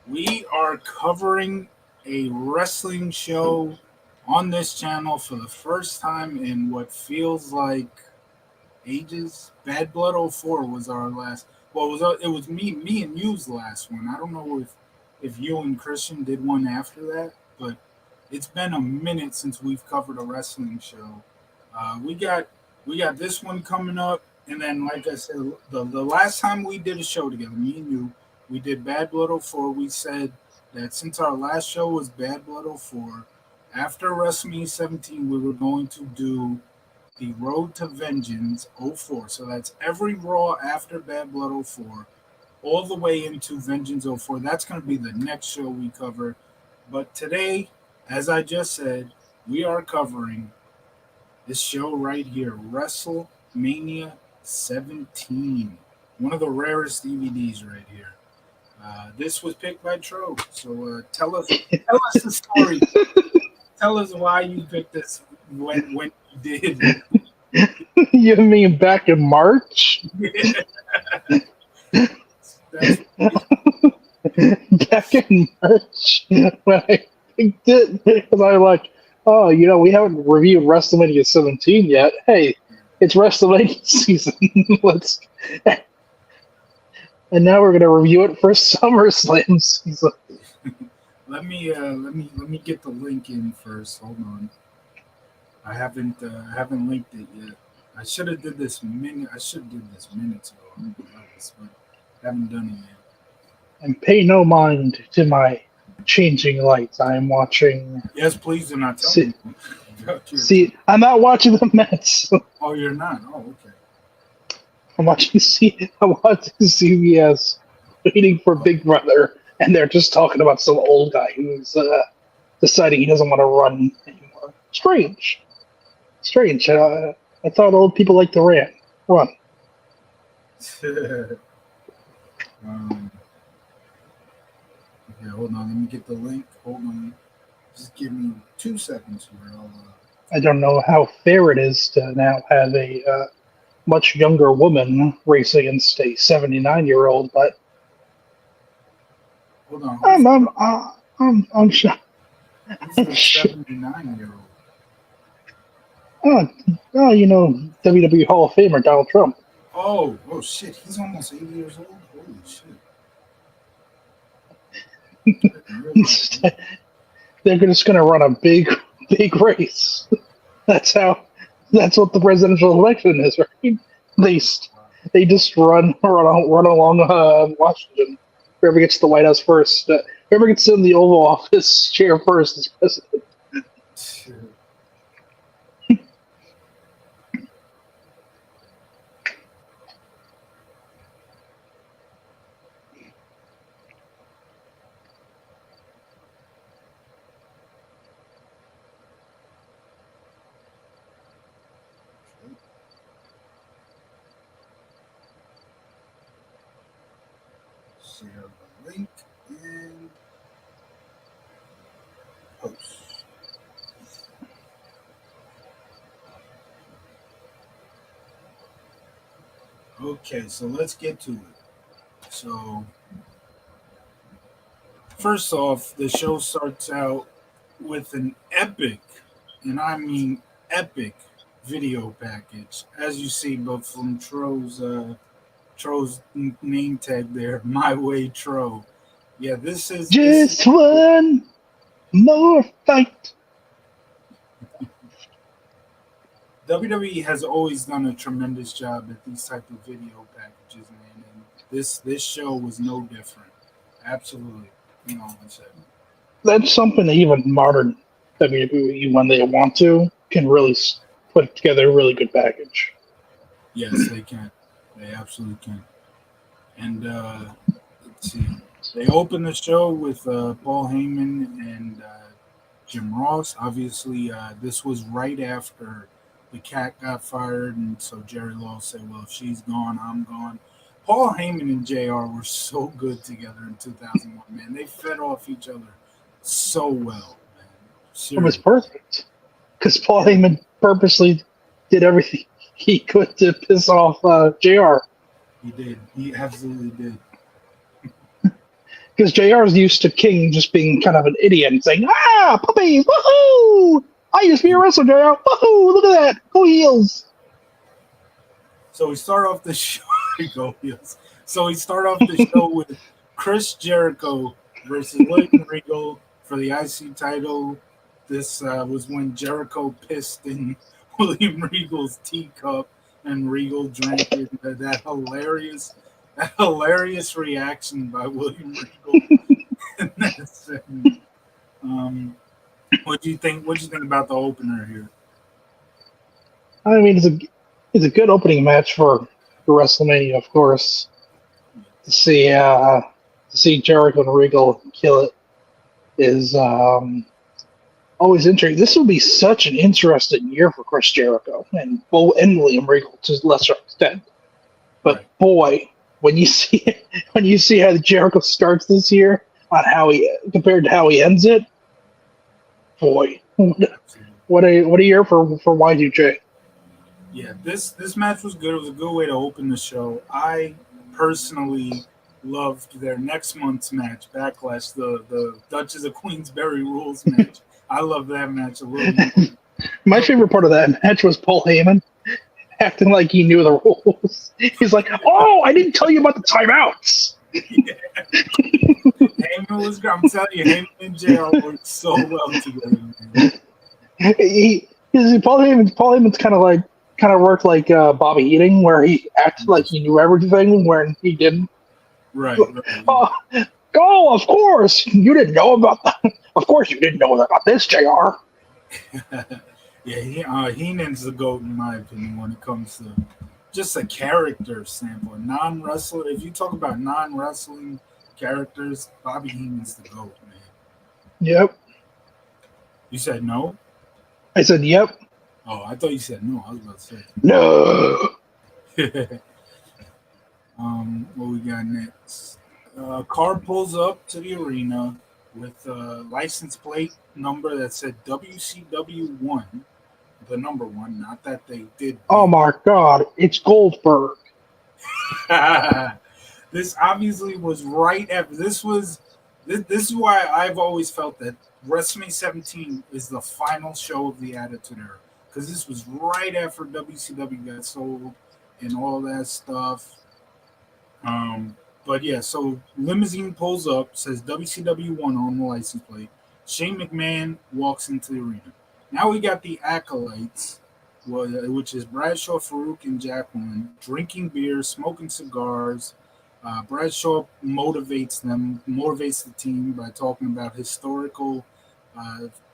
We are covering a wrestling show on this channel for the first time in what feels like ages. Bad Blood '04 was our last. Well, it was me and you's last one. I don't know if you and Christian did one after that, but it's been a minute since we've covered a wrestling show. We got this one coming up, and then like I said, the last time we did a show together, me and you, we did Bad Blood '04. We said that since our last show was Bad Blood '04, after WrestleMania 17, we were going to do the Road to Vengeance '04. So that's every Raw after Bad Blood '04, all the way into Vengeance '04. That's going to be the next show we cover. But today, as I just said, we are covering this show right here, WrestleMania 17. One of the rarest DVDs right here. This was picked by Tro. So tell us the story. Tell us why you picked this when you did. You mean back in March? That's, Back in March when I picked it, because I was like, oh, we haven't reviewed WrestleMania 17 yet. Hey, it's WrestleMania season. Let's. And now we're gonna review it for SummerSlam season. let me get the link in first. Hold on. I haven't linked it yet. I should have did this minutes ago. But haven't done it yet. And pay no mind to my changing lights. I am watching. Yes, please do not tell me. See, I'm not watching the Mets. Oh, you're not. Oh, okay. I'm watching CBS, waiting for Big Brother, and they're just talking about some old guy who's deciding he doesn't want to run anymore. Strange. I thought old people like to run. Okay, hold on. Let me get the link. Hold on. Just give me 2 seconds here. I don't know how fair it is to now have a much younger woman race against a 79-year-old, but hold on. I'm shocked. Who's the 79-year-old? WWE Hall of Famer Donald Trump. Oh shit! He's almost 80 years old. Holy shit! They're just going to run a big race. That's what the presidential election is, right? They just run along Washington. Whoever gets to the White House first, whoever gets in the Oval Office chair first is president. Share the link and post. Okay, so let's get to it. So, first off, the show starts out with an epic, and I mean epic, video package. As you see, but from Tro's name tag there, My Way Tro. Yeah, this is one more fight. WWE has always done a tremendous job at these type of video packages, man. And this show was no different. Absolutely, That's something that even modern WWE, when they want to, can really put together a really good package. Yes, they can. They absolutely can. And let's see. They open the show with Paul Heyman and Jim Ross. Obviously, this was right after the cat got fired, and so Jerry Lawler said, "Well, if she's gone, I'm gone." Paul Heyman and JR were so good together in 2001. Man, they fed off each other so well. Man. It was perfect because Paul Heyman purposely did everything he could to piss off JR. He did. He absolutely did. Because JR is used to King just being kind of an idiot and saying, "Ah, puppies, woohoo! I used to be a wrestler, JR. Woohoo! Look at that, go heels." So we start off the show. Go heels. So we start off the show with Chris Jericho versus William Regal for the IC title. This was when Jericho pissed in William Regal's teacup, and Regal drank it. That hilarious reaction by William Regal in that segment. What do you think? What do you think about the opener here? I mean, it's a good opening match for WrestleMania, of course. To see Jericho and Regal kill it is always interesting. This will be such an interesting year for Chris Jericho and William Regal to a lesser extent. But Right. boy, when you see how Jericho starts this year on how he compared to how he ends it, boy, what a year for Y2J. Yeah, this match was good. It was a good way to open the show. I personally loved their next month's match, Backlash, the Duchess of Queensberry rules match. I love that match a little more. My favorite part of that match was Paul Heyman acting like he knew the rules. He's like, "Oh, I didn't tell you about the timeouts." Yeah. Heyman was great. I'm telling you, Heyman and JR worked so well together, man. Paul Heyman's kind of worked like Bobby Eating, where he acted like he knew everything when he didn't. Right. Oh, of course you didn't know about that. Of course you didn't know about this, JR. Yeah, Heenan's the GOAT in my opinion when it comes to just a character standpoint. Non-wrestler, if you talk about non-wrestling characters, Bobby Heenan's the GOAT, man. Yep. You said no? I said, yep. Oh, I thought you said no. I was about to say. No. What we got next? Car pulls up to the arena with a license plate number that said WCW1, the number one. Not that they did. Oh my God! It's Goldberg. This obviously was right after. This is why I've always felt that WrestleMania 17 is the final show of the Attitude Era, because this was right after WCW got sold and all that stuff. But yeah, so limousine pulls up, says WCW1 on the license plate. Shane McMahon walks into the arena. Now we got the acolytes, which is Bradshaw, Farouk, and Jacqueline, drinking beer, smoking cigars. Bradshaw motivates the team by talking about historical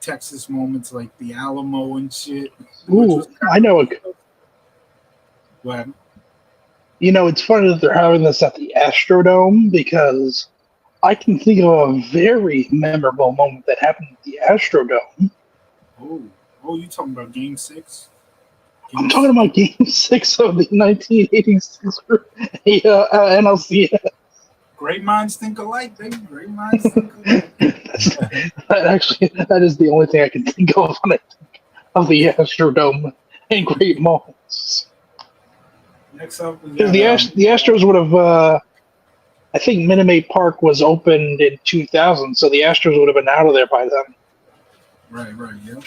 Texas moments like the Alamo and shit. Ooh, I know it. What? You know, it's funny that they're having this at the Astrodome because I can think of a very memorable moment that happened at the Astrodome. Oh, you talking about Game 6? I'm talking about Game 6 of the 1986 NLCS. Great minds think alike, baby. Great minds think alike. That is the only thing I can think of when I think of the Astrodome and great moments. Next up, we Because got, the Astros would have, I think Minute Maid Park was opened in 2000, so the Astros would have been out of there by then. Right, yeah.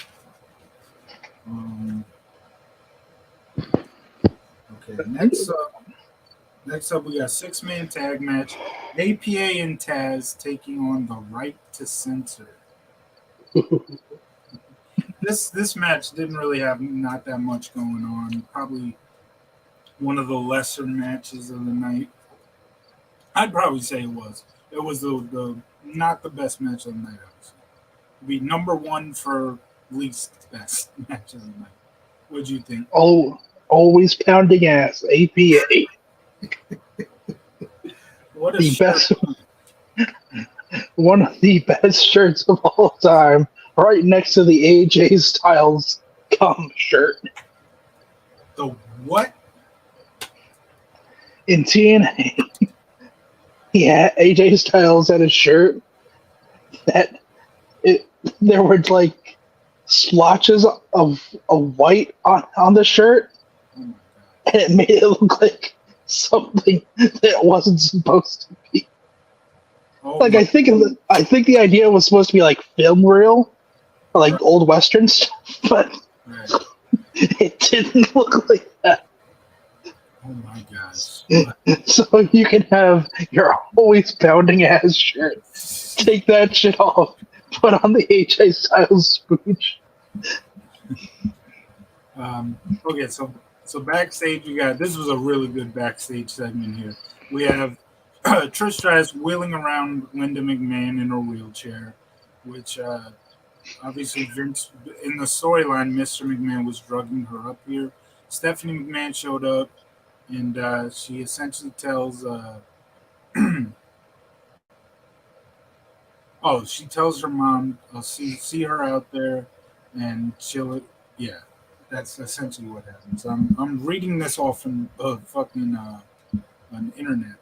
Okay, next up, we got 6-man tag match. APA and Taz taking on the Right to Censor. This match didn't really have not that much going on. Probably one of the lesser matches of the night. I'd probably say it was. It was the not the best match of the night. Obviously, it'd be number one for least best match of the night. What'd you think? Oh, always pounding ass. APA. What a The shirt. best, one of the best shirts of all time, right next to the AJ Styles cum shirt. The what? In TNA, AJ Styles had a shirt that there were like splotches of white on the shirt, Oh my god. and it made it look like something that wasn't supposed to be. Oh Like my! I think the idea was supposed to be like film reel, or like Right, old western stuff, but right. it didn't look like that. Oh my gosh! But So you can have your always pounding ass shirt, take that shit off, put on the HA Styles spooch. okay, so backstage we got this was a really good backstage segment here. We have Trish Stratus wheeling around Linda McMahon in her wheelchair, which obviously Vince in the storyline, Mr. McMahon was drugging her up here. Stephanie McMahon showed up, and she essentially tells, oh, she tells her mom, "I'll see her out there," and she'll, yeah, that's essentially what happens. I'm reading this off in fucking on internet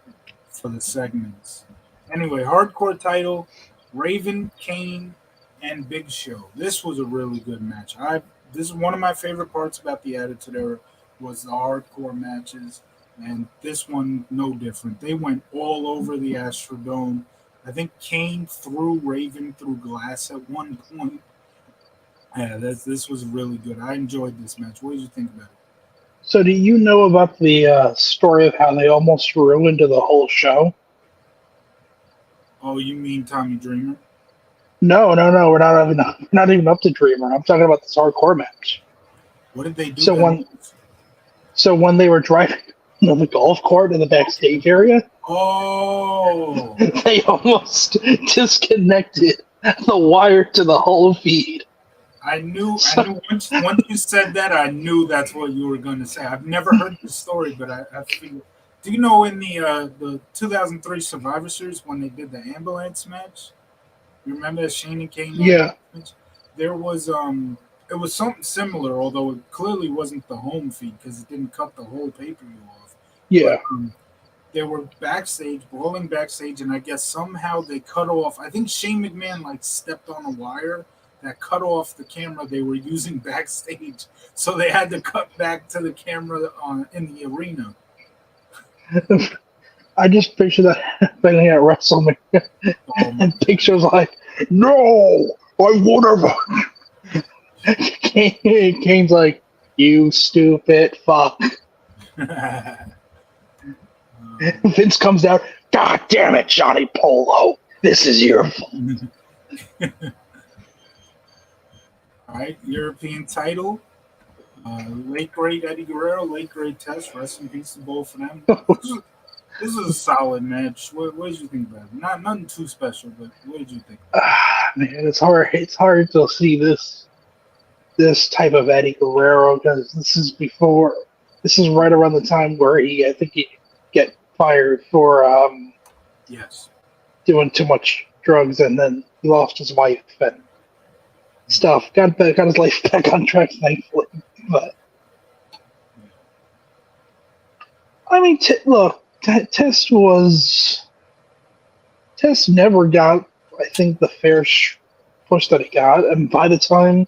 for the segments. Anyway, hardcore title, Raven, Kane, and Big Show. This was a really good match. I This is one of my favorite parts about the Attitude Era was the hardcore matches, and this one no different. They went all over the Astrodome. I think Kane threw Raven through glass at one point. Yeah, this was really good. I enjoyed this match. What did you think about it? So do you know about the story of how they almost ruined the whole show? Oh, you mean Tommy Dreamer? No. We're not even up to Dreamer. I'm talking about this hardcore match. What did they do So that? when they were driving on the golf cart in the backstage area, Oh, they almost disconnected the wire to the whole feed. I knew. I So, knew. Once you said that, I knew that's what you were going to say. I've never heard the story, but I figured. Do you know in the 2003 Survivor Series when they did the ambulance match? You remember that Shane and Kane yeah, ambulance match? There was it was something similar, although it clearly wasn't the home feed because it didn't cut the whole pay per view off. But yeah. they were backstage, brawling backstage, and I guess somehow they cut off. I think Shane McMahon like stepped on a wire that cut off the camera they were using backstage, so they had to cut back to the camera in the arena. I just picture that happening at WrestleMania, Oh my and pictures like, no, I would have. Kane's like, you stupid fuck. god! Vince comes out, God damn it, Johnny Polo, this is your fault. All right, European title. Late great Eddie Guerrero, late great Test. Rest in peace to both of them. This is a solid match. What did you think about it? Nothing too special, but what did you think? Man, it's hard. It's hard to see this type of Eddie Guerrero because this is before. This is right around the time where I think he get fired for Yes. doing too much drugs, and then he lost his wife and stuff. Got his life back on track, thankfully. But I mean, look, Test never got, I think, the fair push that he got, and by the time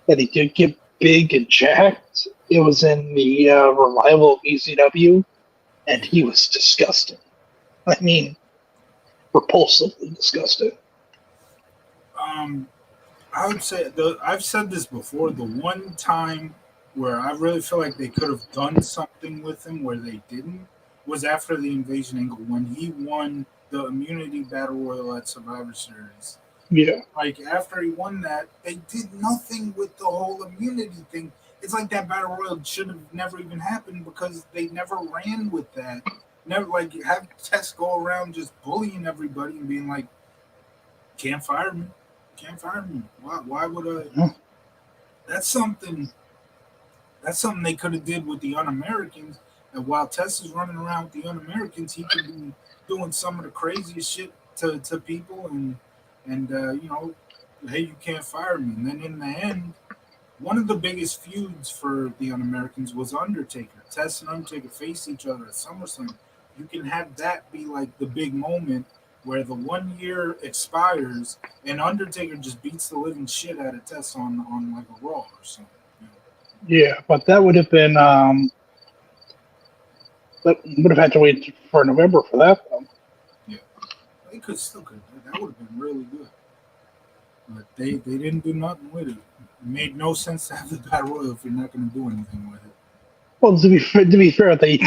that he did get big and jacked, it was in the revival of ECW, and he was disgusting. I mean, repulsively disgusting. Um, I would say I've said this before. The one time where I really feel like they could have done something with him where they didn't was after the invasion angle when he won the immunity battle royal at Survivor Series. Yeah. Like after he won that, they did nothing with the whole immunity thing. It's like that battle royal should have never even happened because they never ran with that. Never like have Tess go around just bullying everybody and being like, "Can't fire me, can't fire me. Why would I?" Yeah. That's something. That's something they could have did with the Un-Americans. And while Tess is running around with the Un-Americans, he could be doing some of the craziest shit to people and hey, you can't fire me. And then in the end, one of the biggest feuds for the Un-Americans was Undertaker. Tess and Undertaker face each other at SummerSlam. You can have that be like the big moment where the 1 year expires and Undertaker just beats the living shit out of Tess on like a Raw or something. Yeah, but that would have been that would have had to wait for November for that though. Yeah. They could still could. That would have been really good. But they didn't do nothing with it. It made no sense to have the battle royal if you're not going to do anything with it. Well, to be fair, they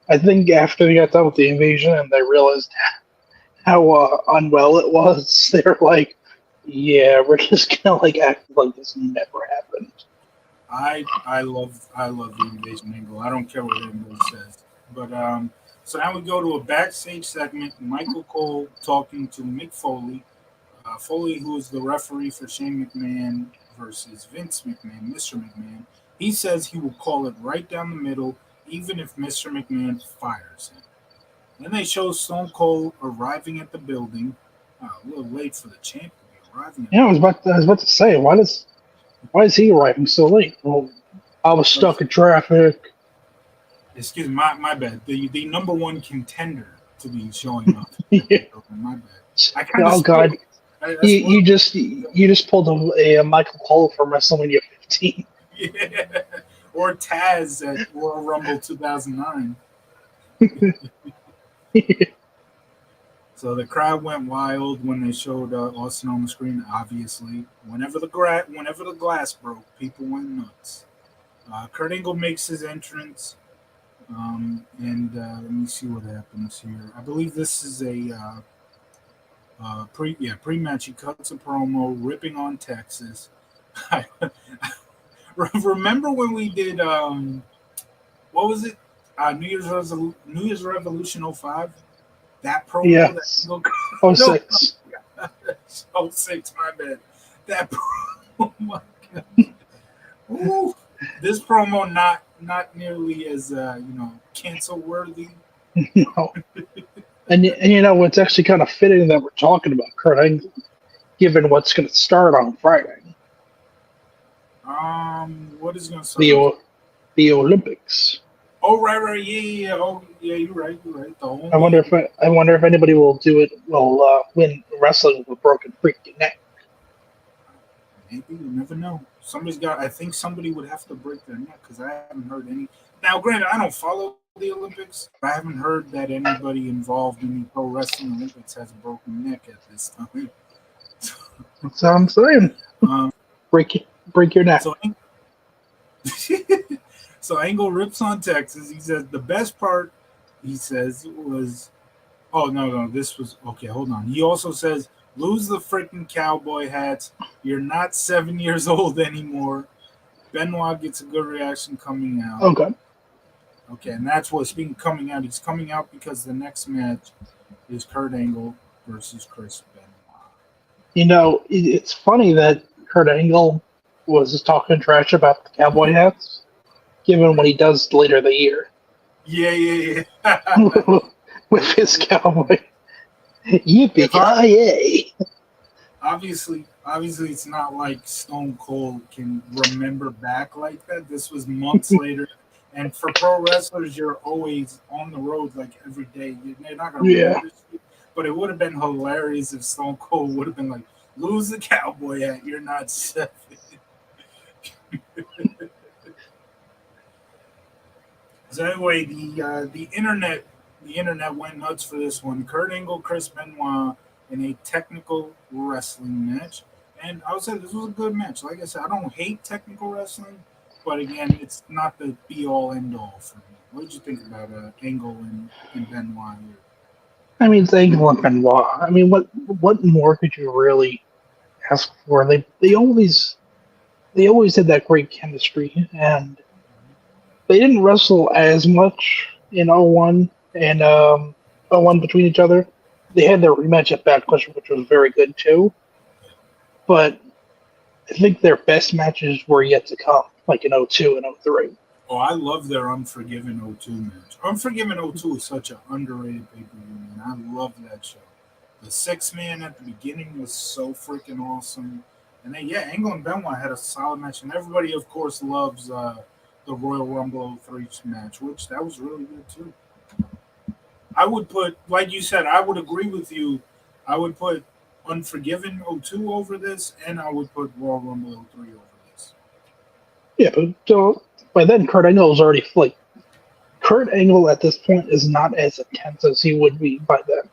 I think after they got done with the invasion and they realized how unwell it was, they're like, yeah, we're just gonna like act like this never happened. I love the invasion angle. I don't care what anybody says. But so now we go to a backstage segment. Michael Cole talking to Mick Foley. Foley, who is the referee for Shane McMahon versus Vince McMahon, Mr. McMahon. He says he will call it right down the middle, even if Mr. McMahon fires him. Then they show Stone Cold arriving at the building. A little late for the champ to be arriving. Yeah, I was about to say, why is he arriving so late? Well, I was stuck in traffic. Excuse me, my bad. The number one contender to be showing up. Yeah. My bad. I kind of Oh God, you just pulled a Michael Cole from WrestleMania 15. Yeah. Or Taz at Royal Rumble 2009. So the crowd went wild when they showed Austin on the screen. Obviously, whenever the glass broke, people went nuts. Kurt Angle makes his entrance, and let me see what happens here. I believe this is a pre-match. He cuts a promo ripping on Texas. Remember when we did what was it? New Year's Revolution 05? That promo. Yes. No, 06. 06, my bad. That promo, oh my God. Ooh, this promo not nearly as cancel worthy. No. And it's actually kind of fitting that we're talking about Kurt Angle, given what's going to start on Friday. What is going to start? The Olympics. Oh right, yeah. Oh yeah, you're right. The I wonder if anybody will do it. Will win wrestling with a broken freaking neck. Maybe, you never know. I think somebody would have to break their neck because I haven't heard any. Now, granted, I don't follow the Olympics. But I haven't heard that anybody involved in the pro wrestling Olympics has a broken neck at this time. That's what I'm saying. Break your neck. So Angle rips on Texas. He says the best part, he says, was, oh, no, this was, okay, hold on. He also says, lose the freaking cowboy hats. You're not 7 years old anymore. Benoit gets a good reaction coming out. Okay, and that's what's been coming out. He's coming out because the next match is Kurt Angle versus Chris Benoit. It's funny that Kurt Angle was talking trash about the cowboy hats, given what he does later the year. Yeah. With his cowboy. Yippee-ki-yay. Obviously, it's not like Stone Cold can remember back like that. This was months later. And for pro wrestlers, you're always on the road like every day. They're not going to remember this shit. But it would have been hilarious if Stone Cold would have been like, lose the cowboy hat. You're not 7. So anyway, the internet went nuts for this one. Kurt Angle, Chris Benoit in a technical wrestling match, and I would say this was a good match. Like I said, I don't hate technical wrestling, but again, it's not the be all end all for me. What did you think about Angle and Benoit here? I mean, it's Angle and Benoit. I mean, what more could you really ask for? They always had that great chemistry, and they didn't wrestle as much in 01 and 01 between each other. They had their rematch at Backlash, which was very good too. But I think their best matches were yet to come, like in 02 and 03. Oh, I love their Unforgiven 02 match. Unforgiven 02 is such an underrated pay-per-view, man. I love that show. The 6-man at the beginning was so freaking awesome. And then, Angle and Benoit had a solid match. And everybody, of course, loves the Royal Rumble 03 match, which that was really good, too. I would put, like you said, I would agree with you. I would put Unforgiven 02 over this, and I would put Royal Rumble 03 over this. Yeah, but by then, Kurt Angle was already Kurt Angle at this point is not as intense as he would be by then.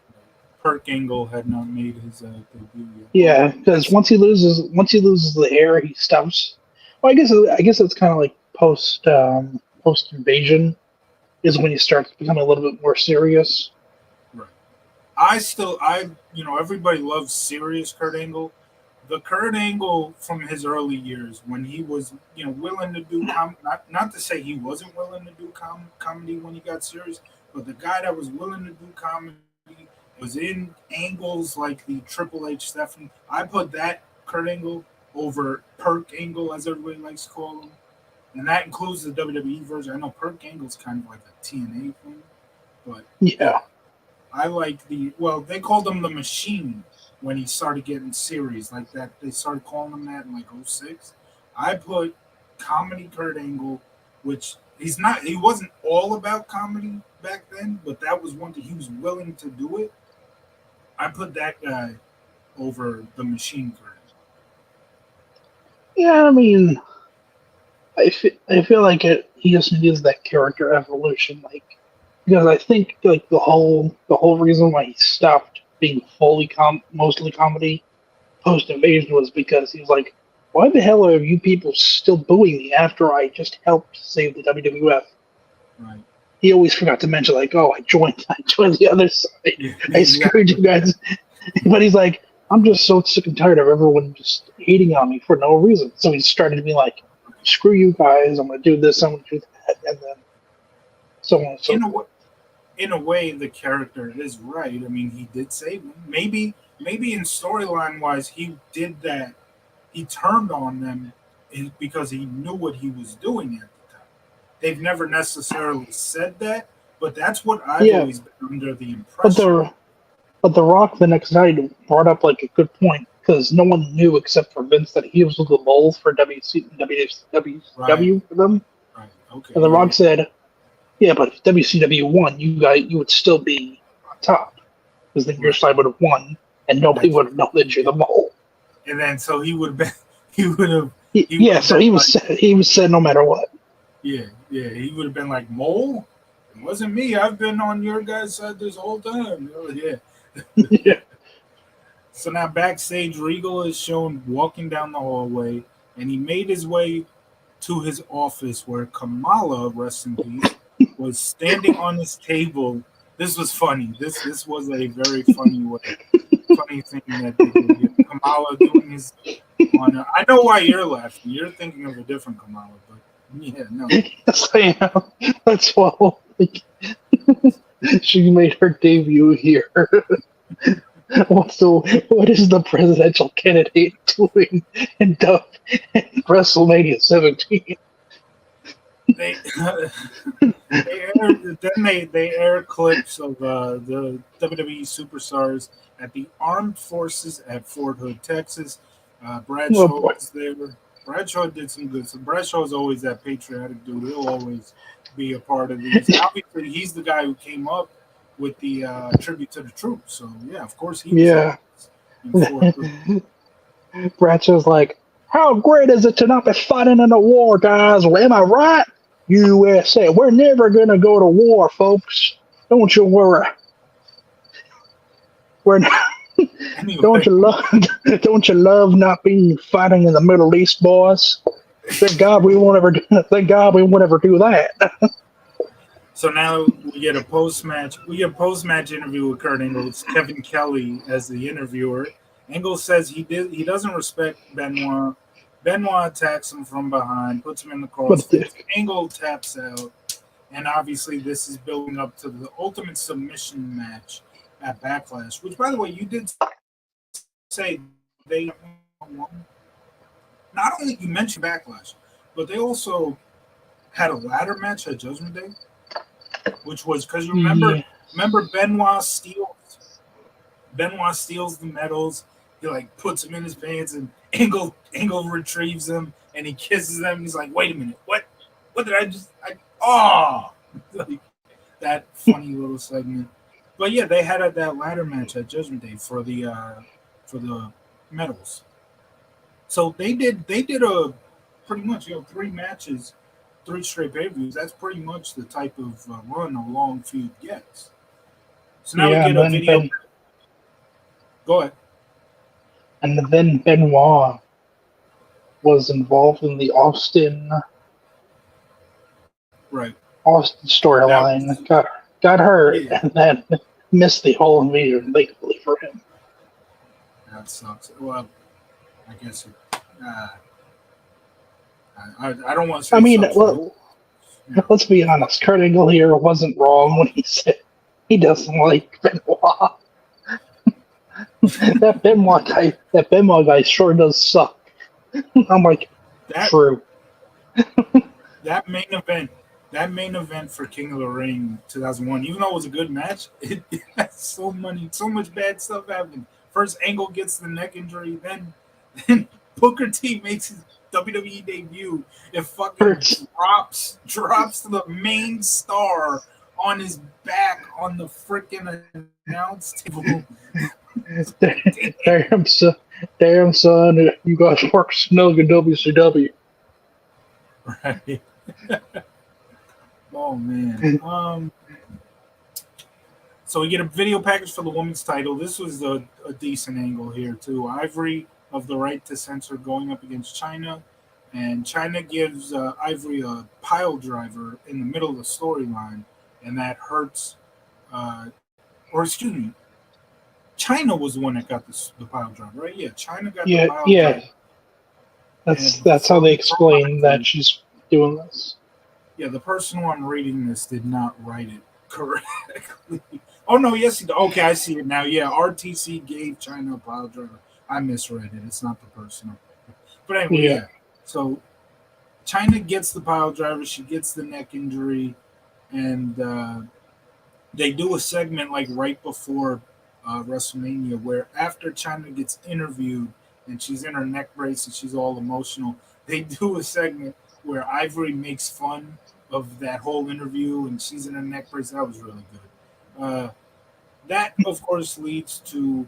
Kurt Angle had not made his debut yet. Yeah, because once he loses the hair, he stops. Well, I guess it's kind of like post invasion is when he starts becoming a little bit more serious. Right. Everybody loves serious Kurt Angle. The Kurt Angle from his early years, when he was, willing to do not to say he wasn't willing to do comedy when he got serious, but the guy that was willing to do comedy was in angles like the Triple H Stephanie. I put that Kurt Angle over Perk Angle, as everybody likes to call him, and that includes the WWE version. I know Perk Angle's kind of like a TNA thing, but yeah, Yeah, I like they called him the Machine when he started getting series like that. They started calling him that in like '06. I put comedy Kurt Angle, which he wasn't all about comedy back then, but that was one that he was willing to do it. I put that guy over the Machine Kurt yeah. I mean, I feel like he just needs that character evolution, like because I think like the whole reason why he stopped being mostly comedy post invasion was because he was like, why the hell are you people still booing me after I just helped save the WWF? Angle. Right. He always forgot to mention like, oh, I joined the other side. Yeah, I screwed you exactly. guys. But he's like, I'm just so sick and tired of everyone just hating on me for no reason. So he started to be like, screw you guys, I'm gonna do this, I'm gonna do that, and then so on and so In a forth. in a way, the character is right. I mean, he did save him. Maybe in storyline wise, he did that. He turned on them because he knew what he was doing at the time. They've never necessarily said that, but that's what I've Yeah, always been under the but impression. the Rock the next night brought up like a good point because no one knew except for Vince that he was the mole for Right, WCW for them. right, okay, And the yeah, Rock said, "Yeah, but if WCW won, you would still be on top because then your right. side would have won, and nobody That's would have known that you're yeah. the mole." And then so he would have been, he would have, he would Yeah, have so been he was like, said, he was said no matter what. yeah, yeah, he would have been like, Mole, it wasn't me. I've been on your guys' side this whole time. Oh, yeah. Yeah, So now backstage, Regal is shown walking down the hallway, and he made his way to his office where Kamala, rest in peace, was standing on his table. This was funny. This was a very funny thing that they did here. Kamala doing his honor. I know why you're laughing. You're thinking of a different Kamala, but yeah, no. yes, I am. That's why like, she made her debut here. Also, what is the presidential candidate doing in WrestleMania 17? They they air clips of the WWE superstars at the Armed Forces at Fort Hood, Texas. Oh Bradshaw boy. was there. Bradshaw did some good. So Bradshaw is always that patriotic dude. He'll always be a part of these. Obviously, he's the guy who came up with the tribute to the troops. So yeah, of course he was Yeah. in Fort Hood. Bradshaw's like, how great is it to not be fighting in a war, guys? Well, am I right? USA. We're never going to go to war, folks. Don't you worry. We're not, don't Anyway, you love don't you love not being fighting in the Middle East, boys? Thank God we won't ever do that. so now we get a post match. We get a post match interview with Kurt Angle. It's Kevin Kelly as the interviewer. Angle says he doesn't respect Benoit. Benoit attacks him from behind, puts him in the But crossface. Angle taps out, and obviously this is building up to the ultimate submission match at Backlash. Which, by the way, you did say they won. Not only you mentioned Backlash, but they also had a ladder match at Judgment Day, which was because you yeah, remember Benoit steals the medals. He like puts them in his pants, and Angle retrieves them, and he kisses them. He's like, "Wait a minute, what? What did I just? Oh, like that funny little segment." But yeah, they had that ladder match at Judgment Day for the medals. So they did a pretty much 3 matches, 3 straight pay per views. That's pretty much the type of run a long feud gets. So now we yeah. get And a then video. Go ahead. And then Benoit was involved in the Right. Austin That storyline, was got hurt, yeah. and then missed the whole invasion, thankfully for him. That sucks. Well, I guess it. Uh, I don't want to I say mean, sucks for him. well, You know. let's be honest. Kurt Angle here wasn't wrong when he said he doesn't like Benoit. That Benoit guy sure does suck. I'm like, That true. that main event. That main event for King of the Ring 2001, even though it was a good match, it had so much bad stuff happening. First, Angle gets the neck injury, then Booker T makes his WWE debut. It fucking Hurts. drops the main star on his back on the freaking announce table. Damn, son, damn son, you guys work snug in WCW. Right. Oh man. So we get a video package for the women's title. This was a decent angle here too. Ivory of the right to censor going up against China, and China gives Ivory a pile driver in the middle of the storyline, and that hurts. Or excuse me, China was the one that got the pile driver, right? Yeah, China got the Yeah, pile yeah. driver, and That's how they from explain that Ivory, she's doing this. yeah, the person who I'm reading this did not write it correctly. Oh no, yes, he did. Okay, I see it now. Yeah, RTC gave China a pile driver. I misread it. It's not the person. But anyway, Yeah, yeah. So China gets the pile driver. She gets the neck injury, and they do a segment like right before WrestleMania where after China gets interviewed and she's in her neck brace and she's all emotional, they do a segment where Ivory makes fun of that whole interview and she's in her neck brace. That was really good. That, of course, leads to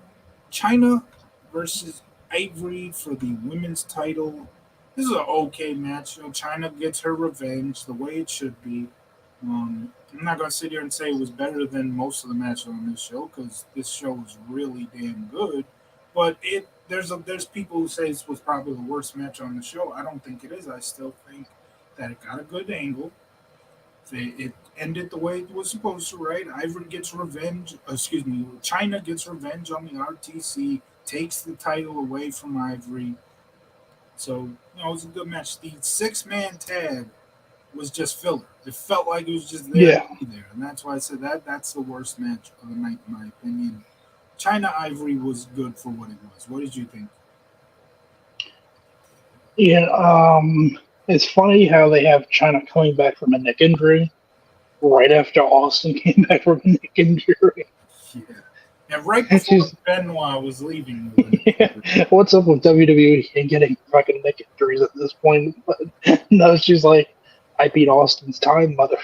China versus Ivory for the women's title. This is an okay match. You know, China gets her revenge the way it should be. I'm not gonna sit here and say it was better than most of the matches on this show because this show was really damn good. But there's people who say this was probably the worst match on the show. I don't think it is. I still think that it got a good angle. It ended the way it was supposed to, right? Ivory gets revenge. Excuse me, China gets revenge on the RTC, takes the title away from Ivory. So it was a good match. The 6-man tag was just filler. It felt like it was just there to yeah, be there, and that's why I said that's the worst match of the night in my opinion. China Ivory was good for what it was. What did you think? yeah. It's funny how they have China coming back from a neck injury right after Austin came back from a neck injury. Yeah, and right And before she's, Benoit was leaving with an injury. yeah, what's up with WWE and getting fucking neck injuries at this point? But no, she's like, I beat Austin's time, mother.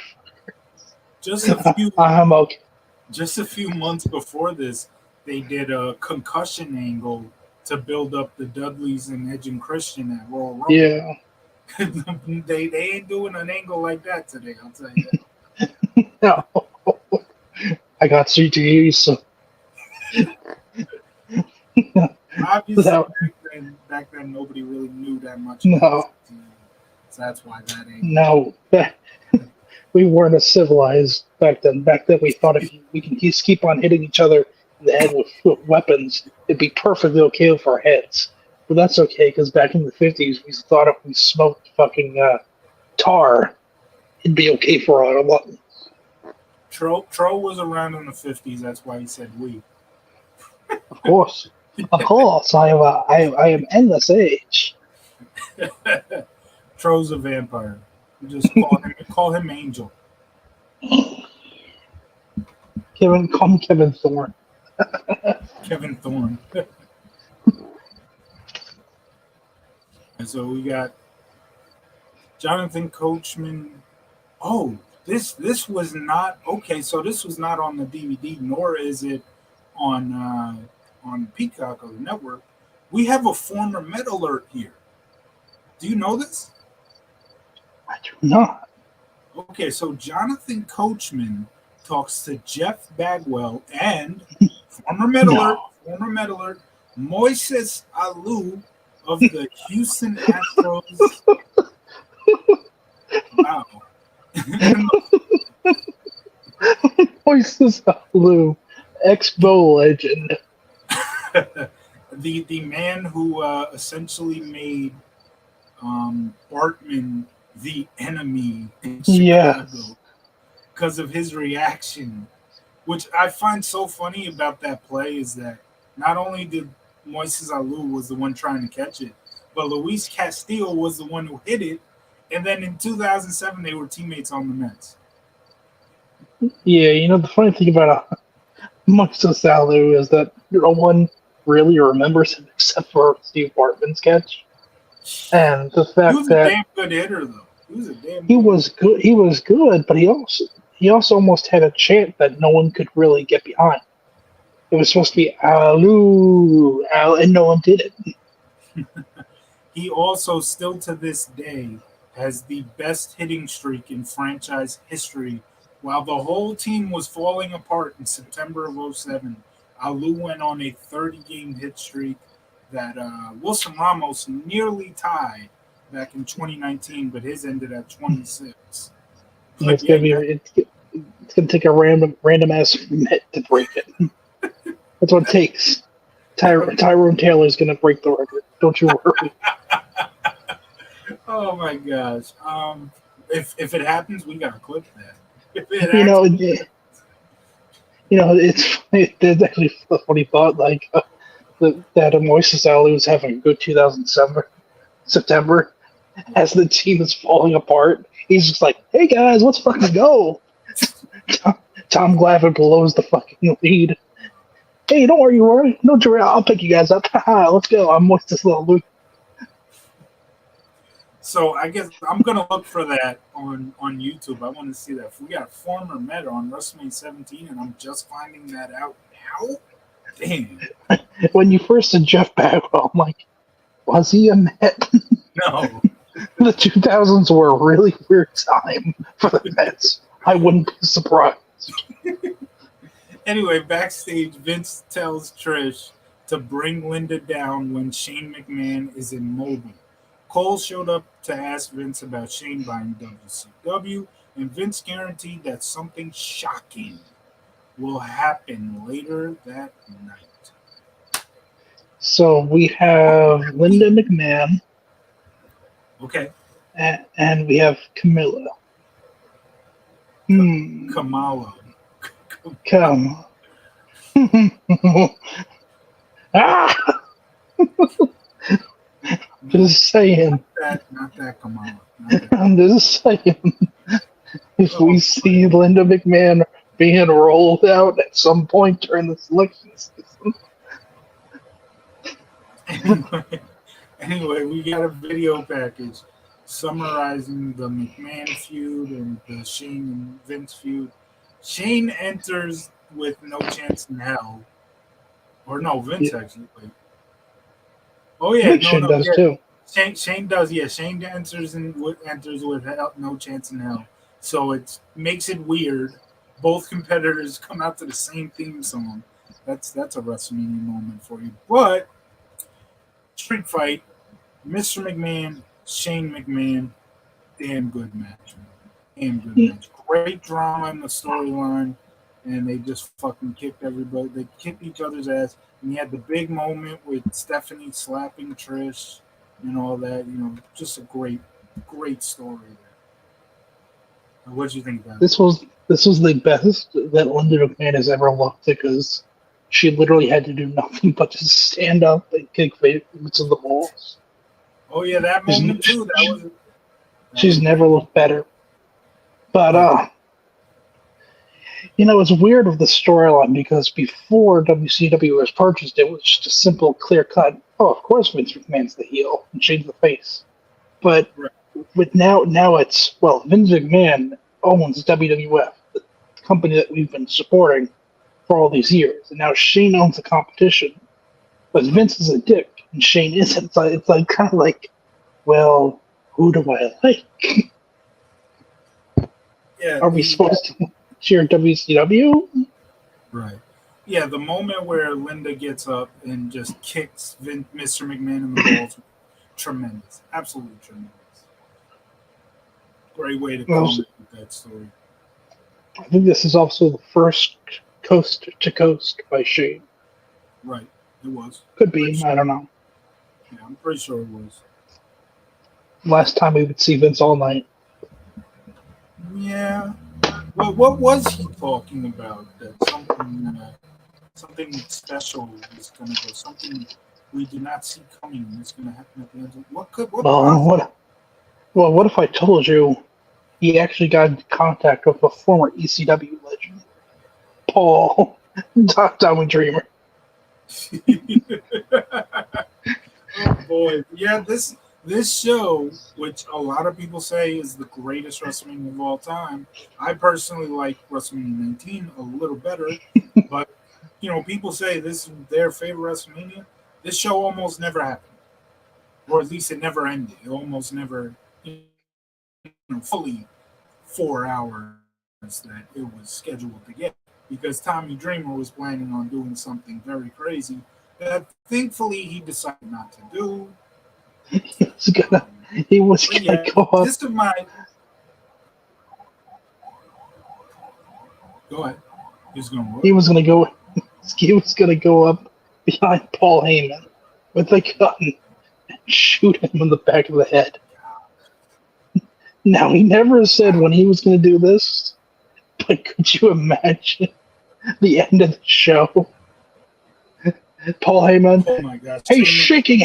Just a few I'm okay. just a few months before this, they did a concussion angle to build up the Dudleys and Edge and Christian at Royal Rumble. Yeah, They ain't doing an angle like that today. I'll tell you no, I got CTE, so that. Obviously, that, back then, nobody really knew that much about no, CTE, so that's why that angle. no. We weren't as civilized back then. Back then, we thought if we can just keep on hitting each other in the head with weapons, it'd be perfectly okay with our heads. But that's okay because back in the 50s, we thought if we smoked fucking tar, it'd be okay for our lungs. Tro was around in the 50s. That's why he said we. Of course, of course, I am endless age. Tro's a vampire. You just call him Angel. Call me Kevin Thorne. Kevin Thorne. And so we got Jonathan Coachman. Oh, this was not okay. So this was not on the DVD, nor is it on Peacock or the network. We have a former Met Alert here. Do you know this? I do not. Okay, so Jonathan Coachman talks to Jeff Bagwell and former Met No. Alert former meddler, Moises Alou of the Houston Astros. Wow. Voices of Lou, ex-Bo legend. the man who essentially made Bartman the enemy in Chicago Yes. because of his reaction, which I find so funny about that play is that not only did Moises Alou was the one trying to catch it, but Luis Castillo was the one who hit it, and then in 2007 they were teammates on the Mets. Yeah, the funny thing about Moises Alou is that no one really remembers him except for Steve Bartman's catch. And the He fact was a that damn good hitter, though. He was a damn he good was good, but he also almost had a chant that no one could really get behind. It was supposed to be Alou, and no one did it. He also, still to this day, has the best hitting streak in franchise history. While the whole team was falling apart in September of '07, Alou went on a 30-game hit streak that Wilson Ramos nearly tied back in 2019, but his ended at 26. But It's yeah, gonna be it's gonna take a random ass Met to break it. That's what it takes. Tyrone Taylor's gonna break the record. Don't you worry. oh my gosh. If it happens, we gotta clip that. If it You know, actually, it's actually a funny thought. Like that Moises Alou is having a good 2007 September as the team is falling apart. He's just like, "Hey guys, let's fucking go." Tom Glavine blows the fucking lead. Hey, don't worry, no worry, I'll pick you guys up. Let's go. I'm Moises Alou. so I guess I'm gonna look for that on YouTube. I want to see that. If we got a former Met on WrestleMania 17, and I'm just finding that out now. Damn. When you first said Jeff Bagwell, I'm like, was he a Met? No. The 2000s were a really weird time for the Mets. I wouldn't be surprised. Anyway, backstage, Vince tells Trish to bring Linda down when Shane McMahon is immobile. Cole showed up to ask Vince about Shane buying WCW, and Vince guaranteed that something shocking will happen later that night. So we have Linda McMahon, Okay. and we have Camilla. Kamala. Come. Ah! Just saying. Not that Kamala. Not that. I'm just saying. If we see Linda McMahon being rolled out at some point during the selection season. Anyway, we got a video package summarizing the McMahon feud and the Shane and Vince feud. Shane enters with no chance in hell. Or no, Vince actually. Wait. Oh yeah, I think Shane does too. Shane does. Yeah, Shane enters with no chance in hell. So it makes it weird. Both competitors come out to the same theme song. That's a WrestleMania moment for you. But street fight, Mr. McMahon, Shane McMahon, damn good match. Damn good match. Great drama in the storyline, and they just fucking kicked everybody. They kicked each other's ass, and you had the big moment with Stephanie slapping Trish and all that. Just a great story there. What did you think about it? This was the best that Linda McMahon has ever looked because she literally had to do nothing but just stand up and kick favorites in the balls. Oh yeah, that moment too. She's never looked better. But it's weird with the storyline because before WCW was purchased, it was just a simple, clear cut. Oh, of course, Vince McMahon's the heel and Shane's the face. But with now it's Vince McMahon owns WWF, the company that we've been supporting for all these years, and now Shane owns the competition. But Vince is a dick and Shane isn't. It's like kind of like, well, who do I like? Yeah, Are we supposed to cheer WCW? Right. Yeah, the moment where Linda gets up and just kicks Mr. McMahon in the balls, tremendous, absolutely tremendous. Great way to Also, culminate that story. I think this is also the first coast to coast by Shane. Right, it was. Could Pretty be, sure. I don't know. Yeah, I'm pretty sure it was. Last time we would see Vince all night. Yeah. Well, what was he talking about? That something special is going to go. Something we did not see coming is going to happen at the end. What Well, possibly? what if I told you he actually got in contact with a former ECW legend, Paul Tommy Dreamer? Oh boy, yeah. This show, which a lot of people say is the greatest WrestleMania of all time, I personally like WrestleMania 19 a little better, but people say this is their favorite WrestleMania. This show almost never happened, or at least it never ended. It almost never, fully 4 hours that it was scheduled to get because Tommy Dreamer was planning on doing something very crazy that thankfully he decided not to do. Um, He was but gonna yeah, go up. this is my. Go ahead. He's going to He what? was gonna go. He was gonna go up behind Paul Heyman with a gun and shoot him in the back of the head. Now he never said when he was gonna do this, but could you imagine the end of the show? Paul Heyman, Oh my gosh! he's shaking.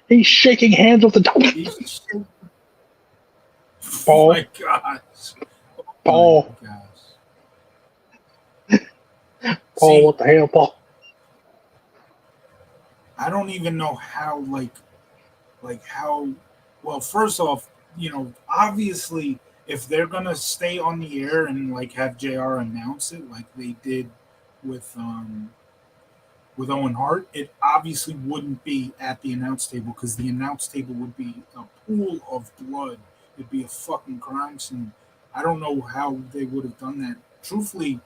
He's shaking hands with the dog. Oh Paul, my gosh! Oh my Paul, gosh! Paul, See, what the hell, Paul? I don't even know how how. Well, first off, obviously, if they're gonna stay on the air and have Jr. announce it like they did with with Owen Hart, it obviously wouldn't be at the announce table because the announce table would be a pool of blood. It'd be a fucking crime scene. I don't know how they would have done that. Truthfully,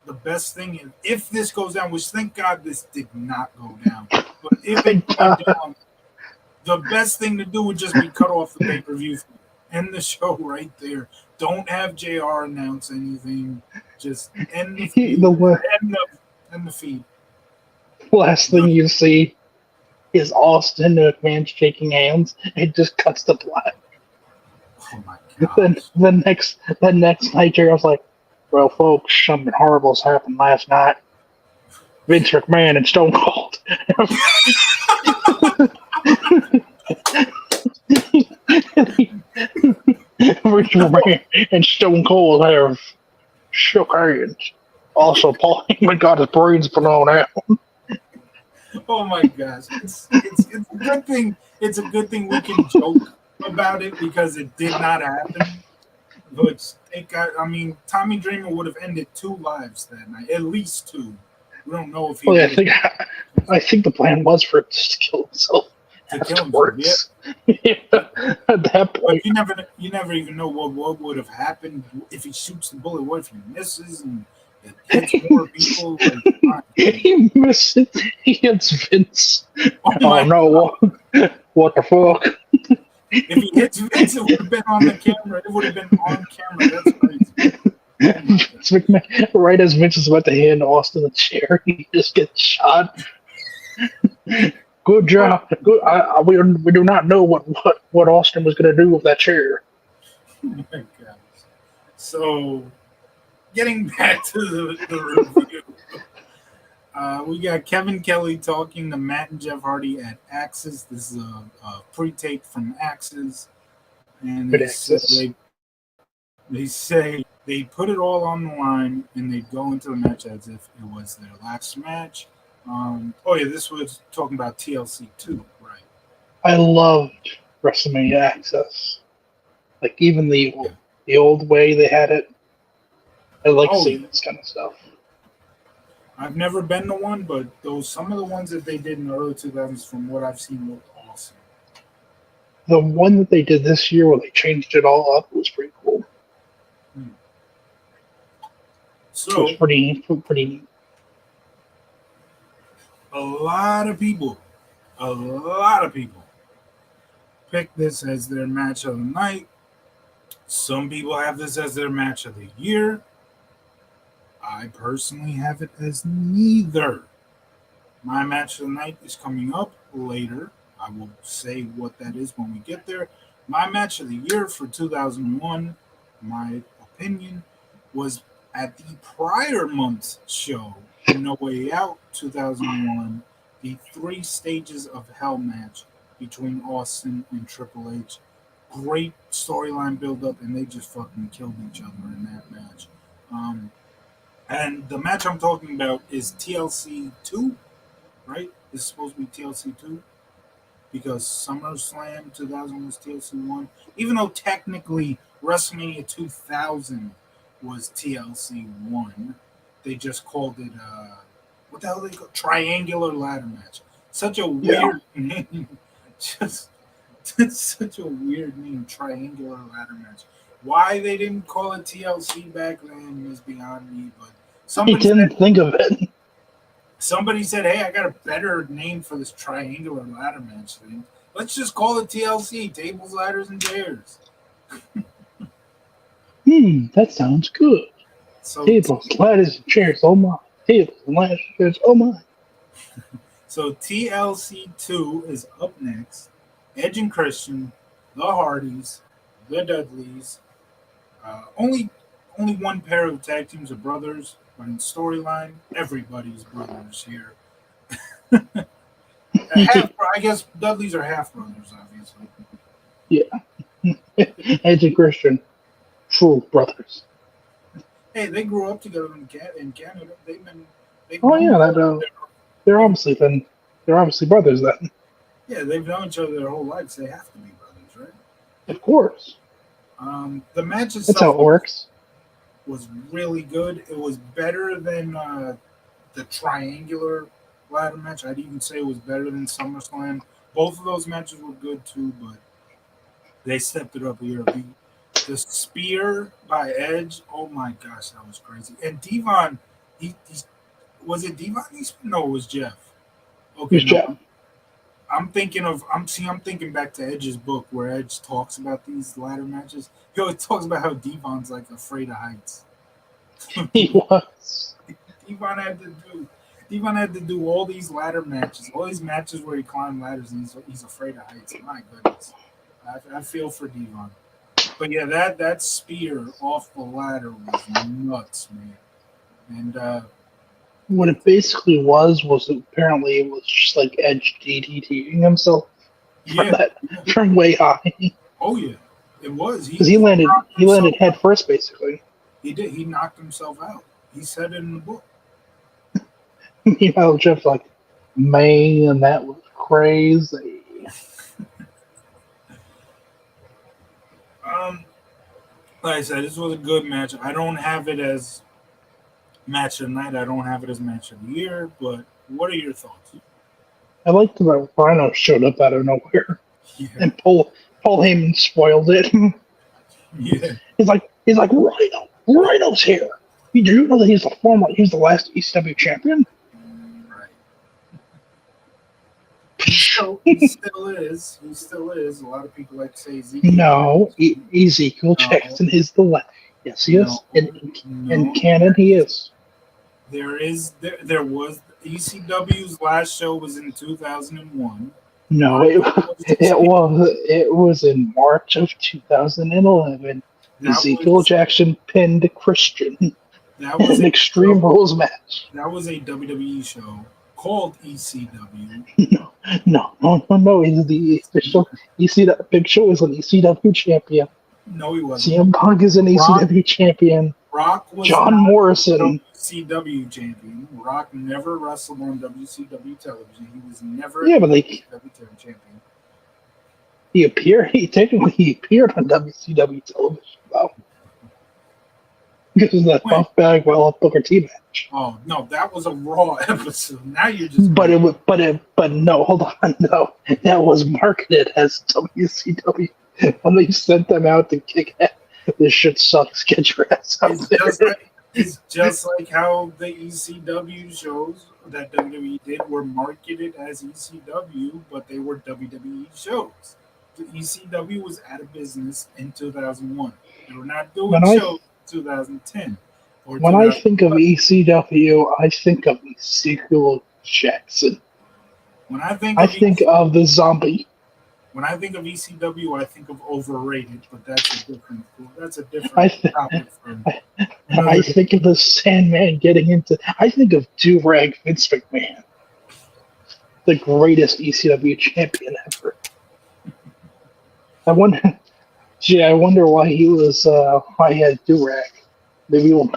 the best thing is if this goes down, which thank God this did not go down, but if it Thank went God. down, the best thing to do would just be cut off the pay per view, end the show right there. Don't have Jr. announce anything. Just end the feed. The End the feed. last thing Done. you see is Austin McMahon shaking hands. It just cuts to black. Oh my Then gosh. the next night, Jerry was like, "Well, folks, something horrible's happened last night. Vince McMahon and Stone Cold." Vince McMahon and Stone Cold have shook hands. Also, Paul Heyman got his brains blown out. Oh my gosh. It's a good thing. It's a good thing we can joke about it because it did not happen. But thank God. I mean, Tommy Dreamer would have ended 2 lives that night, at least 2. We don't know if he Well, yeah, would have I think the plan was for him to kill himself to kill himself. Yeah. afterwards. Yeah, at that But point, you never even know what would have happened if he shoots the bullet. What if he misses and it hits more people? he misses. He hits Vince. Oh Oh my! no! What the fuck? If he hits Vince, it would have been on the camera. It would have been on camera. That's crazy. Oh my Vince McMahon, right as Vince is about to hand Austin the chair, he just gets shot. Good job. Good. We do not know what Austin was going to do with that chair. Oh my God. So, getting back to the review, we got Kevin Kelly talking to Matt and Jeff Hardy at Axis. This is a pre-tape from Axis, and Good access. they say they put it all on the line and they go into the match as if it was their last match. Oh yeah, this was talking about TLC 2, right? I loved WrestleMania Access. Like even the old way they had it. I like Oh seeing yeah. this kind of stuff. I've never been to one, but some of the ones that they did in the early 2000s, from what I've seen, looked awesome. The one that they did this year where they changed it all up was pretty cool. Hmm. It was So pretty neat. a lot of people, a lot of people pick this as their match of the night. Some people have this as their match of the year. I personally have it as neither. My match of the night is coming up later. I will say what that is when we get there. My match of the year for 2001, my opinion, was at the prior month's show, No Way Out 2001, the Three Stages of Hell match between Austin and Triple H. Great storyline build up, and they just fucking killed each other in that match. And the match I'm talking about is TLC 2, right? This is supposed to be TLC 2 because SummerSlam 2000 was TLC 1. Even though technically WrestleMania 2000 was TLC 1, they just called it, what the hell they call Triangular Ladder Match. Such a weird name. Just it's such a weird name, Triangular Ladder Match. Why they didn't call it TLC back then is beyond me, but He didn't think of it. somebody said, "Hey, I got a better name for this triangular ladder match thing. Let's just call it TLC: Tables, Ladders, and Chairs." That sounds good. So, Tables, ladders, and chairs. Oh my. Tables, and ladders, and chairs. Oh my. so TLC 2 is up next. Edge and Christian, the Hardys, the Dudleys. Only one pair of tag teams are brothers, but in storyline, everybody's brothers here. I guess Dudleys are half brothers, obviously. Yeah. Edge and Christian, true brothers. Hey, they grew up together in Canada. They've Oh known yeah, each other they're obviously brothers then. yeah, they've known each other their whole lives. They have to be brothers, right? Of course. The match That's how itself it works. was really good. It was better than the triangular ladder match. I'd even say it was better than SummerSlam. Both of those matches were good too, but they stepped it up here. The spear by Edge, oh my gosh, that was crazy. And Devon, he's was it Devon? No, it was Jeff. Okay, Who's Jeff? I'm thinking back to Edge's book where Edge talks about these ladder matches. He always talks about how Devon's like afraid of heights. He was. Devon had to do all these ladder matches, all these matches where he climbed ladders and he's afraid of heights. My goodness. I feel for Devon. But yeah, that spear off the ladder was nuts, man. And What it basically was apparently it was just like Edge DDTing himself from way high. Oh yeah, it was. Because he landed head first basically. He did. He knocked himself out. He said it in the book. Meanwhile, Jeff's like, man, that was crazy. Like I said, this was a good match. I don't have it as match of the night. I don't have it as match of the year. But what are your thoughts? I liked that Rhino showed up out of nowhere Yeah. and Paul Heyman spoiled it. Yeah. He's like Rhino's here. Do you know that he's the last ECW champion? Right. He still is. He still is. A lot of people like to say Ezekiel. No, Ezekiel Jackson is the last. Yes, he is. In canon, he is. There was ECW's last show was in 2001. No, it was in March of 2011. Ezekiel Jackson pinned Christian. That was an Extreme Rules match. That was a WWE show called ECW. No. He's the official ECW. Big Show is an ECW champion. No, he wasn't. CM Punk is an ECW champion. Rock was John Morrison. WCW champion. Rock never wrestled on WCW television. He was never WCW champion. He technically appeared on WCW television though. Because of that Buff Bagwell Booker T match. Oh no, that was a Raw episode. Now you're just. But no, hold on, no, that was marketed as WCW when they sent them out to kick ass. This shit sucks. Get your ass out there. It's just like how the ECW shows that WWE did were marketed as ECW, but they were WWE shows. The ECW was out of business in 2001. They were not doing When I shows in 2010 or when I think of 2011. ECW, I think of Ezekiel Jackson. When I think I of think EC, of the zombie. when I think of ECW, I think of overrated, but that's a I different th- topic for I, I another day. think of the Sandman getting into. I think of Do-Rag Vince McMahon, the greatest ECW champion ever. I wonder. Gee, I wonder why he was. Why he had Do-Rag. Maybe we'll.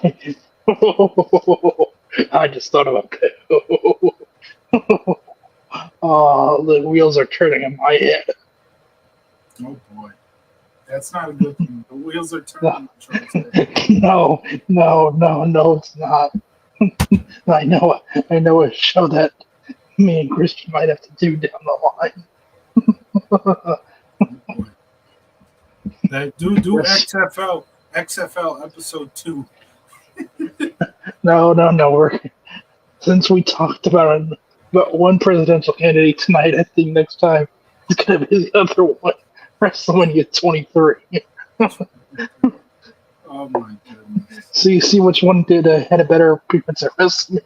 I just thought about that. Oh, the wheels are turning in my head. Oh boy, that's not a good thing. The wheels are No, turning. Charles. no, it's not. I know a show that me and Christian might have to do down the line. Oh boy. That do Yes. XFL episode 2. No. Since we talked about one presidential candidate tonight, I think next time it's gonna be the other one. Wrestlemania 23. Oh my goodness. So you see which one had a better frequency of wrestling.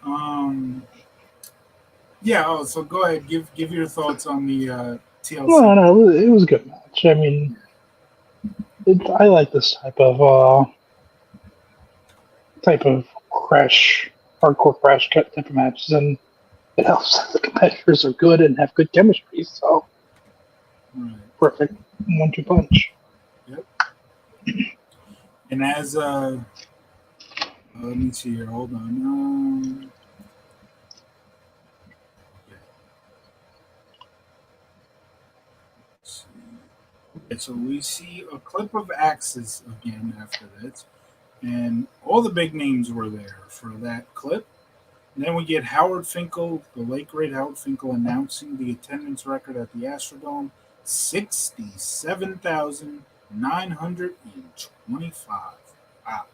Um. Yeah. Oh, so go ahead. Give your thoughts on the TLC. No, it was a good match. I mean, I like this type of hardcore crash cut type of matches, and it helps that the competitors are good and have good chemistry. So Right. perfect 1-2 punch. Yep. And as let me see here. Hold on. Yeah. Let's see. Okay, so we see a clip of Axis again after that, and all the big names were there for that clip. And then we get Howard Finkel, the late great Howard Finkel, announcing the attendance record at the Astrodome: 67,925. Wow,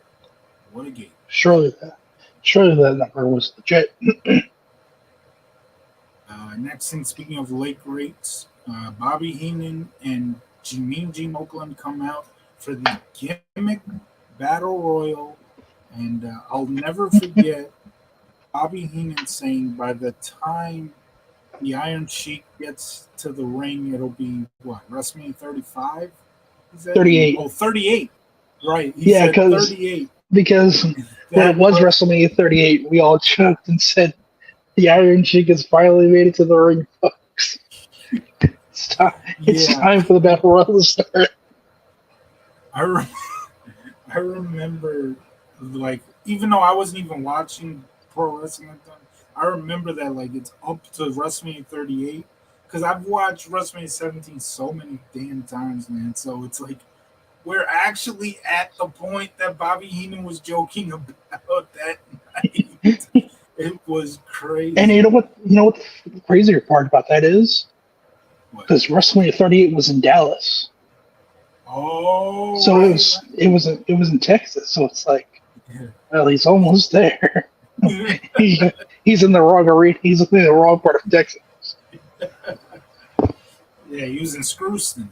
what a game! Surely that number was legit. Next thing, speaking of late greats, Bobby Heenan and Mean Gene Oakland come out for the gimmick battle royal, and I'll never forget Bobby Heenan saying by the time the Iron Sheik gets to the ring, it'll be what, WrestleMania 35? Is that 38. Oh, 38. Right. He Yeah, said 38. because when it That was was WrestleMania 38, we all choked and said the Iron Sheik has finally made it to the ring, folks. It's yeah. time for the battle royal to start. I re- I remember, like, even though I wasn't even watching pro wrestling at the time, I remember that, like, it's up to WrestleMania 38 because I've watched WrestleMania 17 so many damn times, man. So it's like we're actually at the point that Bobby Heenan was joking about that night. It was crazy. And you know what? The crazier part about that is What? because WrestleMania 38 was in Dallas, Oh, so right. it was in Texas. So it's like, Yeah. well, he's almost there. He's in the wrong arena. He's in the wrong part of Texas. Yeah, he was in Screwston.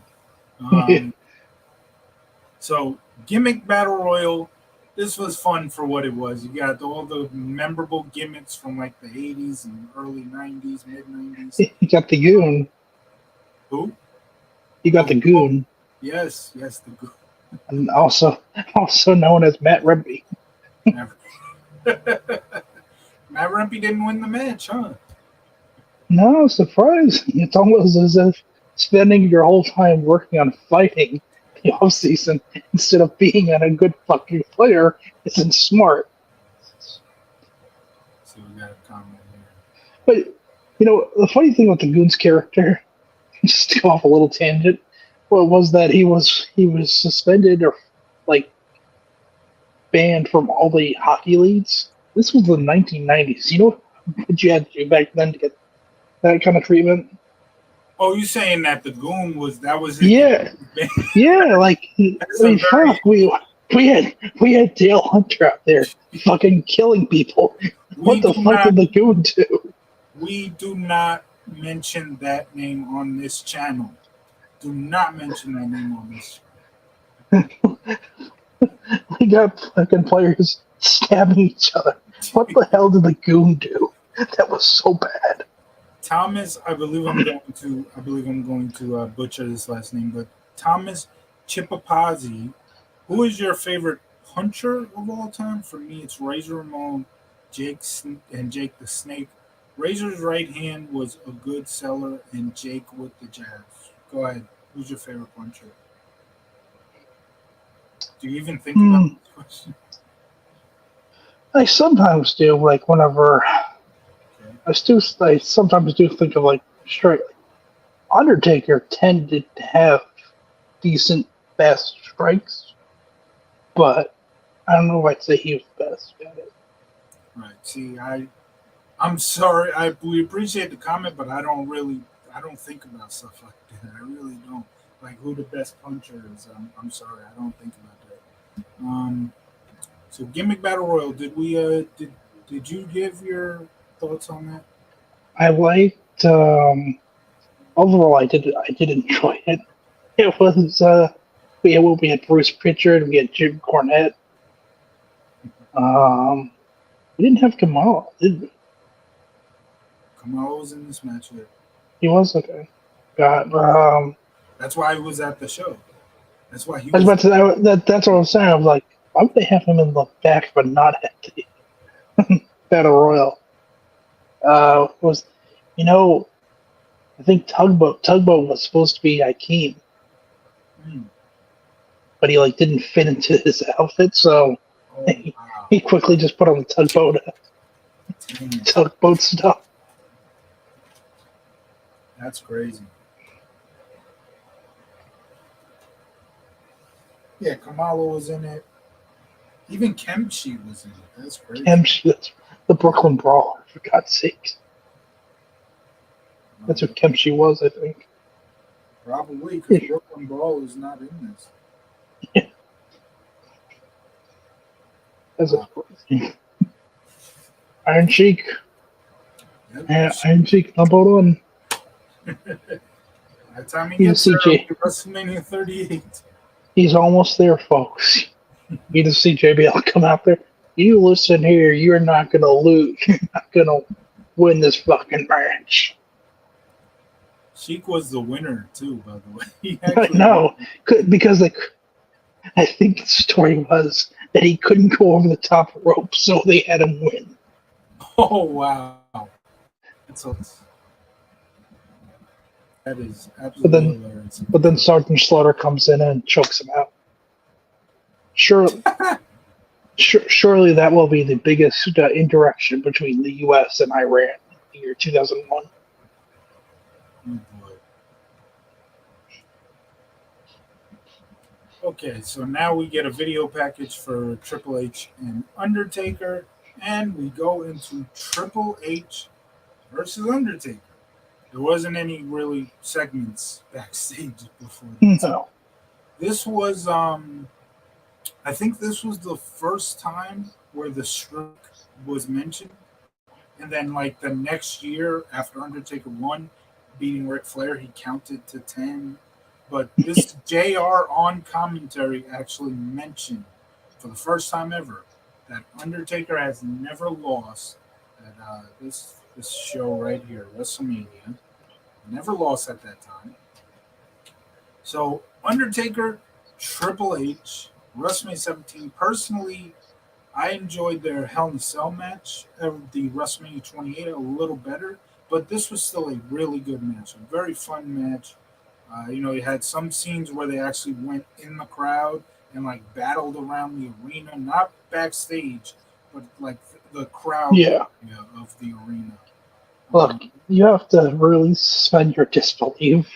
So, gimmick battle royal. This was fun for what it was. You got all the memorable gimmicks from like the 80s and early 90s, mid 90s. You got the goon. Who? You got the goon, Yes, the goon. and also known as Matt Rempe. Matt Rempe didn't win the match, huh? No, surprise! It's almost as if spending your whole time working on fighting the off season instead of being a good fucking player isn't smart. So we got a comment here. But the funny thing with the Goon's character, just to go off a little tangent, was that he was suspended or like banned from all the hockey leagues. This was the 1990s. You know what you had to do back then to get that kind of treatment? Oh, you saying that the goon was that was his Yeah, like I mean, fuck, we had Dale Hunter out there fucking killing people. What the fuck did the Goon do? We do not mention that name on this channel. Do not mention that name on this channel. We got fucking players stabbing each other. What the hell did the Goon do? That was so bad. Thomas, I believe I'm going to butcher this last name, but Thomas Chipapazzi. Who is your favorite puncher of all time? For me, it's Razor Ramon, Jake the Snake. Razor's right hand was a good seller, and Jake with the jabs. Go ahead. Who's your favorite puncher? Do you even think about this question? I sometimes do, like whenever I sometimes do think of like straight. Undertaker tended to have decent fast strikes, but I don't know if I'd say he was the best at it. Right. See, I'm sorry. We appreciate the comment, but I don't think about stuff like that. I really don't. Like who the best puncher is. I'm sorry. I don't think about that. So Gimmick Battle Royal. Did we? Did you give your thoughts on that? I liked. Overall, I did enjoy it. It was. We had Bruce Pritchard. We had Jim Cornette. We didn't have Kamala, did we? Kamala was in this match here. He was okay. God. That's why he was at the show. That's why he was. I was about to say, that's what I was saying. I was like, why would they have him in the back but not at the Battle Royal? I think Tugboat was supposed to be Hakeem. But he didn't fit into his outfit, so he quickly just put on the tugboat stuff. That's crazy. Yeah, Kamala was in it. Even Kemchi was in it. That's crazy. Kemchi, that's the Brooklyn Brawler, for God's sake. That's what Kemchi was, I think. Probably, because Brooklyn Brawl is not in this. Yeah. That's crazy. Iron Sheik. Yep. Yeah, Iron Sheik, number one. By the time he gets there, WrestleMania 38. He's almost there, folks. You just see JBL come out there. You listen here, you're not going to lose. You're not going to win this fucking match. Sheik was the winner, too, by the way. I know, because I think the story was that he couldn't go over the top rope, so they had him win. Oh, wow. That is absolutely hilarious. But then Sergeant Slaughter comes in and chokes him out. Surely that will be the biggest interaction between the U.S. and Iran in the year 2001. Oh, boy. Okay, so now we get a video package for Triple H and Undertaker, and we go into Triple H versus Undertaker. There wasn't any really segments backstage before this. No. This was, I think this was the first time where the streak was mentioned. And then, the next year after Undertaker won, beating Ric Flair, he counted to 10. But this JR on commentary actually mentioned, for the first time ever, that Undertaker has never lost at this show right here, WrestleMania. Never lost at that time. So, Undertaker, Triple H, WrestleMania 17. Personally, I enjoyed their Hell in a Cell match, the WrestleMania 28, a little better. But this was still a really good match, a very fun match. You had some scenes where they actually went in the crowd and battled around the arena, not backstage, but the crowd of the arena. Look, you have to really suspend your disbelief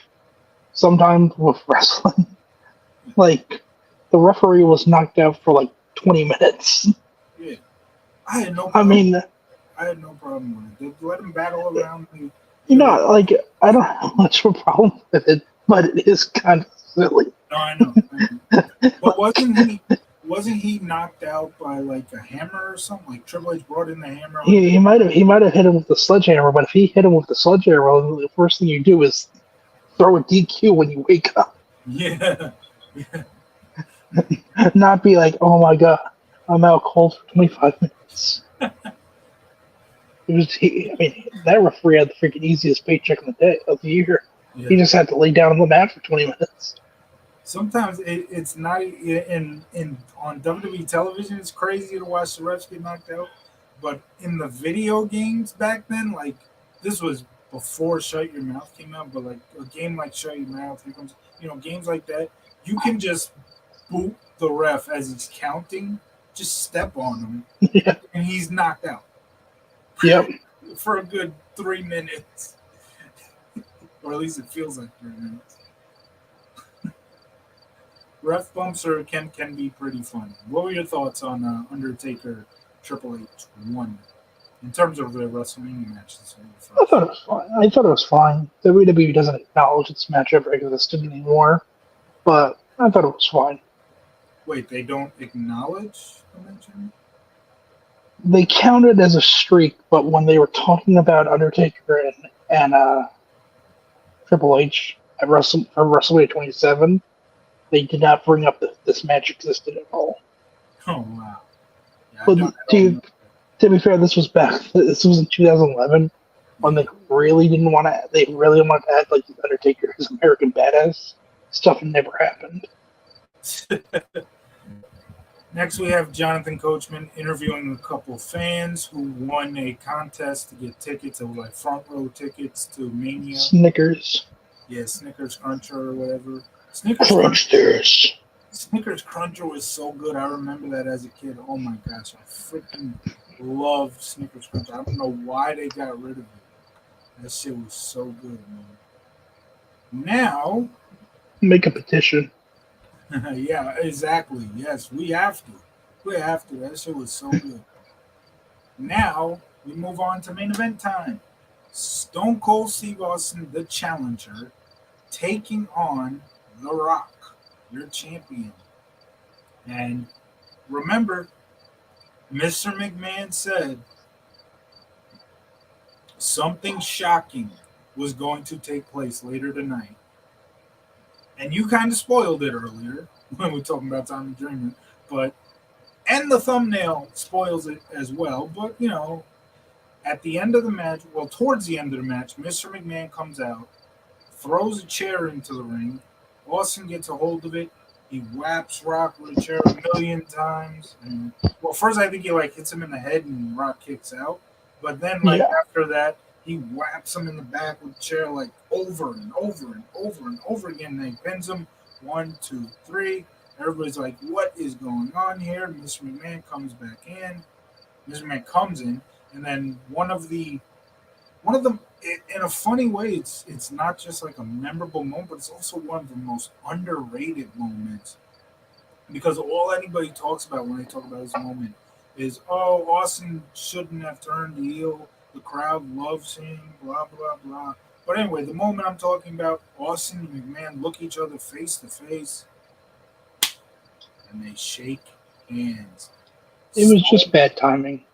sometimes with wrestling. The referee was knocked out for 20 minutes. Yeah. I had no problem. I had no problem with it. They let him battle around me. I don't have much of a problem with it, but it is kind of silly. No, I know. But wasn't he knocked out by like a hammer or something? Like Triple H brought in the hammer He, under. he might have hit him with the sledgehammer, but if he hit him with the sledgehammer, the first thing you do is throw a DQ when you wake up. Yeah. Not be like, oh my god, I'm out cold for 25 minutes. I mean, that referee had the freaking easiest paycheck of the year. He Yeah. just had to lay down on the mat for 20 minutes. Sometimes it's not in on WWE television. It's crazy to watch the refs get knocked out, but in the video games back then, like this was before Shut Your Mouth came out. But like a game like Shut Your Mouth, here comes games like that. You can just boot the ref as he's counting, just step on him, Yeah. and he's knocked out Yep. for a good 3 minutes, or at least it feels like 3 minutes. Ref bumps can be pretty funny. What were your thoughts on Undertaker Triple H one in terms of the WrestleMania matches? I thought it was fine. WWE doesn't acknowledge its match ever existed anymore, but I thought it was fine. Wait, they don't acknowledge the mention? They counted as a streak, but when they were talking about Undertaker and Triple H at WrestleMania 27, they did not bring up that this match existed at all. Oh wow! Yeah, But to be fair, this was in 2011 when they really didn't want to. They really wanted to act like the Undertaker is American Badass. Stuff never happened. Next, we have Jonathan Coachman interviewing a couple fans who won a contest to get tickets, like front row tickets to Mania. Snickers. Yeah, Snickers Cruncher or whatever. Crunch this. Snickers Cruncher was so good. I remember that as a kid. Oh my gosh, I freaking loved Snickers Cruncher. I don't know why they got rid of it. That shit was so good, man. Now, make a petition. Yeah, exactly. Yes, we have to. We have to. That shit was so good. Now we move on to main event time. Stone Cold Steve Austin, the challenger, taking on The Rock, your champion. And remember, Mr. McMahon said something shocking was going to take place later tonight. And you kind of spoiled it earlier when we were talking about Tommy Dreamer, and the thumbnail spoils it as well. But at the end of the match, towards the end of the match, Mr. McMahon comes out, throws a chair into the ring. Austin gets a hold of it. He whaps Rock with a chair a million times. And first I think he hits him in the head and Rock kicks out. But then after that, he whaps him in the back with a chair over and over and over and over again. And he pins him 1, 2, 3. Everybody's like, what is going on here? Mr. McMahon comes back in. Mr. McMahon comes in, and then one of them, in a funny way, it's not just like a memorable moment, but it's also one of the most underrated moments. Because all anybody talks about when they talk about this moment is, Austin shouldn't have turned heel. The crowd loves him, blah, blah, blah. But anyway, the moment I'm talking about, Austin and McMahon look each other face to face, and they shake hands. It was just bad timing.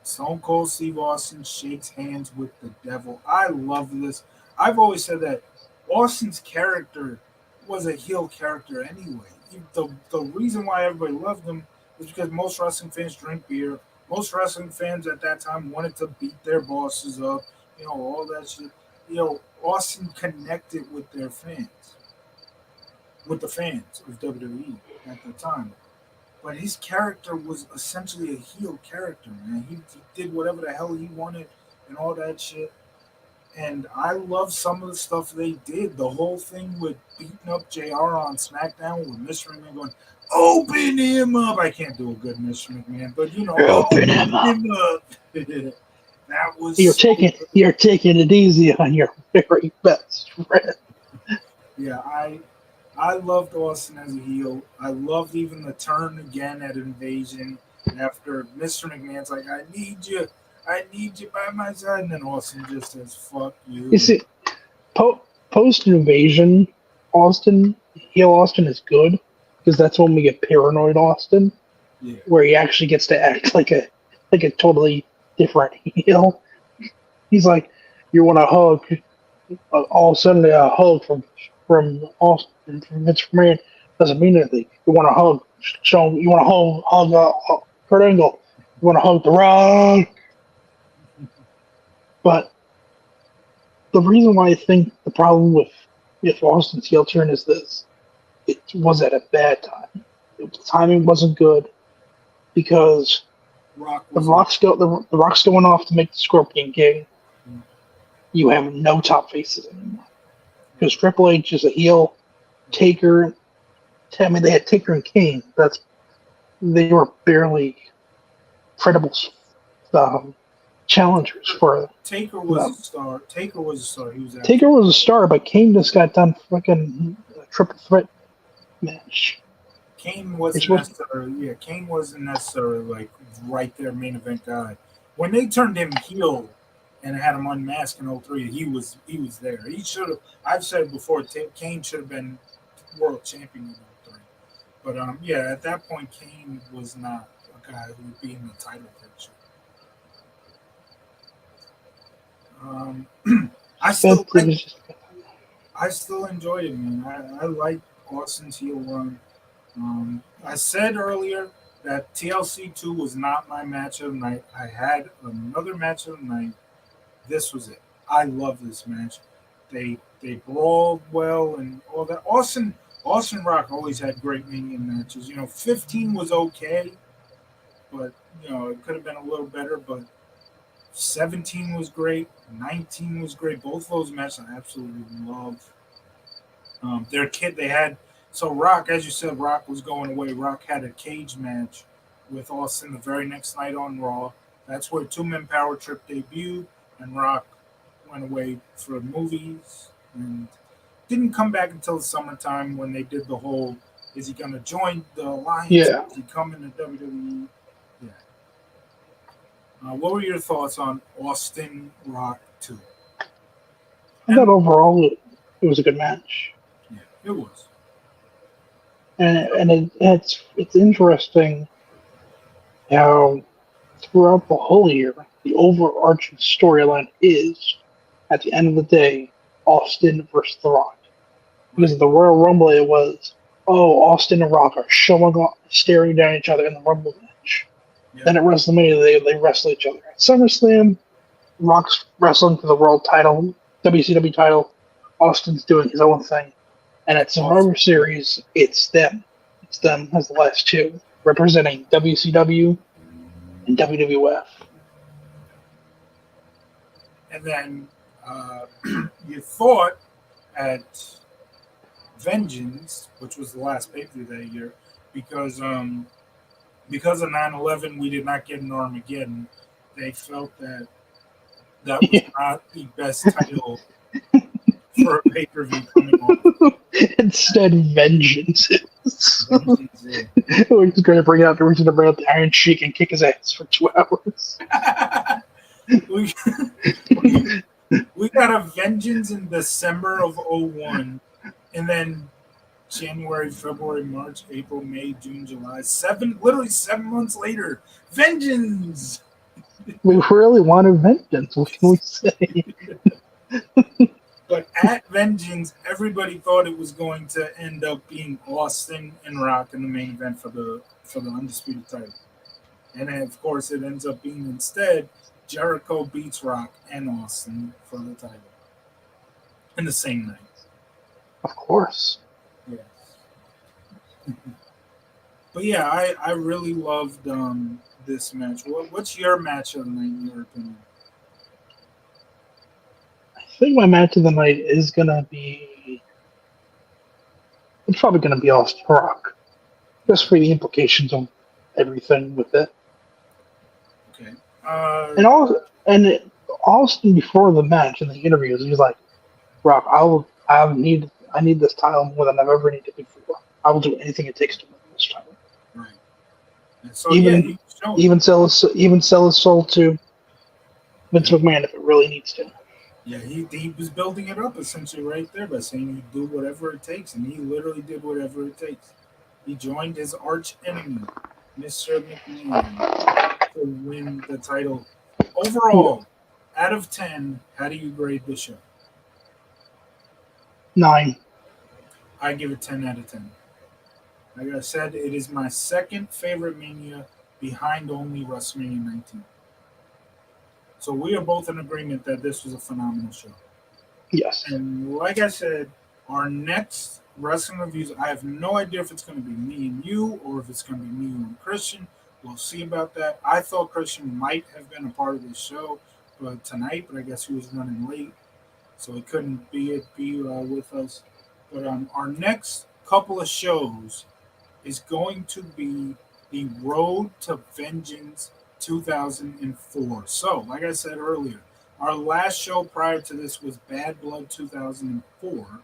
Stone Cold Steve Austin shakes hands with the devil. I love this. I've always said that Austin's character was a heel character anyway. The reason why everybody loved him is because most wrestling fans drink beer. Most wrestling fans at that time wanted to beat their bosses up, all that shit. Austin connected with their fans, with the fans of WWE at the time. But his character was essentially a heel character, man. He did whatever the hell he wanted and all that shit. And I love some of the stuff they did. The whole thing with beating up JR on SmackDown with Mr. McMahon going, open him up. I can't do a good Mr. McMahon, but open him up. That was you're taking it easy on your very best friend. Yeah, I loved Austin as a heel. I loved even the turn again at Invasion after Mr. McMahon's like, I need you by my side, and then Austin just says, fuck you. You see, post Invasion, Austin is good because that's when we get paranoid Austin, Yeah. where he actually gets to act like a totally different heel. He's like, you want a hug? All of a sudden, a hug from Austin from Vince McMahon doesn't mean anything. You want a hug? So you want to hug Kurt Angle? You want to hug The Rock? But the reason why I think the problem with Austin's heel turn is this: it was at a bad time. The timing wasn't good because Rock the was Rock's going off to make the Scorpion King. Mm. You have no top faces anymore because Triple H is a heel. Taker, I mean, they had Taker and Kane. They were barely credible challengers for Taker was them. a star. Taker was a star. He was Taker was a star, but Kane just got done fucking a triple threat match. Kane wasn't necessarily. Yeah, Kane wasn't necessarily like right there main event guy. When they turned him heel and had him unmasked in 03, he was there. He should have. I've said it before. Kane should have been world champion in 03. But yeah, at that point, Kane was not a guy who would be in the title picture. I still enjoyed it, man. I like Austin's heel run. I said earlier that TLC 2 was not my match of the night. I had another match of the night. This was it. I love this match. They brawled well and all that. Austin Rock always had great Mania matches. 15 was okay, but it could have been a little better. But 17 was great. 19 was great. Both of those matches I absolutely love. They had. So Rock, as you said, Rock was going away. Rock had a cage match with Austin the very next night on Raw. That's where Two Men Power Trip debuted, and Rock went away for movies and didn't come back until the summertime when they did the whole, is he going to join the Alliance? Yeah. Is he coming to WWE? Yeah. What were your thoughts on Austin Rock 2? I thought overall it was a good match. Yeah, it was. And it's interesting how throughout the whole year, the overarching storyline is, at the end of the day, Austin versus The Rock. Because of the Royal Rumble, it was, Austin and Rock are showing up, staring down each other in the Rumble match. Yeah. Then at WrestleMania, they wrestle each other. At SummerSlam, Rock's wrestling for the world title, WCW title. Austin's doing his own thing. And at Survivor Series, it's them. It's them as the last two, representing WCW and WWF. And then you thought at Vengeance, which was the last pay-per-view that year, because of 9/11, we did not get an Armageddon. They felt that was not the best title for a pay-per-view coming on. Instead, Vengeance is. We're just going to bring out the Iron Sheik and kick his ass for 2 hours. we got a Vengeance in December of 01, and then January, February, March, April, May, June, July, literally 7 months later, Vengeance. We really wanted Vengeance. What can we say? But at Vengeance, everybody thought it was going to end up being Austin and Rock in the main event for the Undisputed title. And then, of course, it ends up being instead Jericho beats Rock and Austin for the title in the same night. Of course. Yeah. But yeah, I really loved this match. What's your match of the night in your opinion? I think my match of the night is gonna be. It's probably gonna be Austin Rock, just for the implications of everything with it. Okay. And Austin before the match in the interviews, he's like, "Rock, I need this title more than I've ever needed before. I will do anything it takes to win this title." Right. And so even sell his soul to Vince McMahon if it really needs to. Yeah, he was building it up essentially right there by saying he'd do whatever it takes, and he literally did whatever it takes. He joined his arch enemy, Mr. McMahon, to win the title. Overall, out of 10, how do you grade the show? 9. I give it 10 out of 10. Like I said, it is my second favorite Mania behind only WrestleMania 19. So we are both in agreement that this was a phenomenal show. Yes. And like I said, our next wrestling reviews, I have no idea if it's going to be me and you or if it's going to be me and Christian. We'll see about that. I thought Christian might have been a part of this show tonight, but I guess he was running late, so he couldn't be with us. But our next couple of shows is going to be the Road to Vengeance 2004. So, like I said earlier, our last show prior to this was Bad Blood 2004.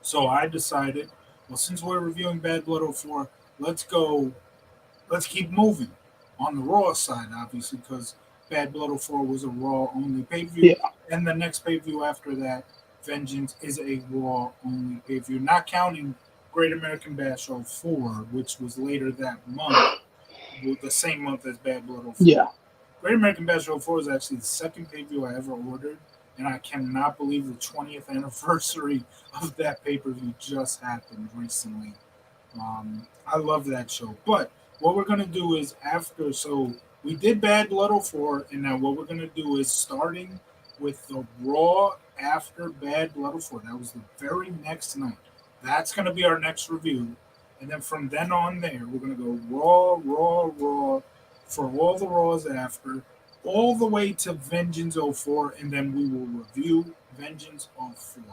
So I decided, well, since we're reviewing Bad Blood 04, let's keep moving on the Raw side, obviously, because Bad Blood 04 was a Raw only pay per view. Yeah. And the next pay per view after that, Vengeance, is a Raw only pay per view, not counting Great American Bash 04, which was later that month, the same month as Bad Blood 04. Yeah. Great American Bash 04 is actually the second pay per view I ever ordered, and I cannot believe the 20th anniversary of that pay per view just happened recently. I love that show. But what we're going to do is so we did Bad Blood 04, and now what we're going to do is starting with the Raw after Bad Blood 04. That was the very next night. That's going to be our next review. And then from then on there, we're going to go Raw for all the Raws after, all the way to Vengeance 04, and then we will review Vengeance 04.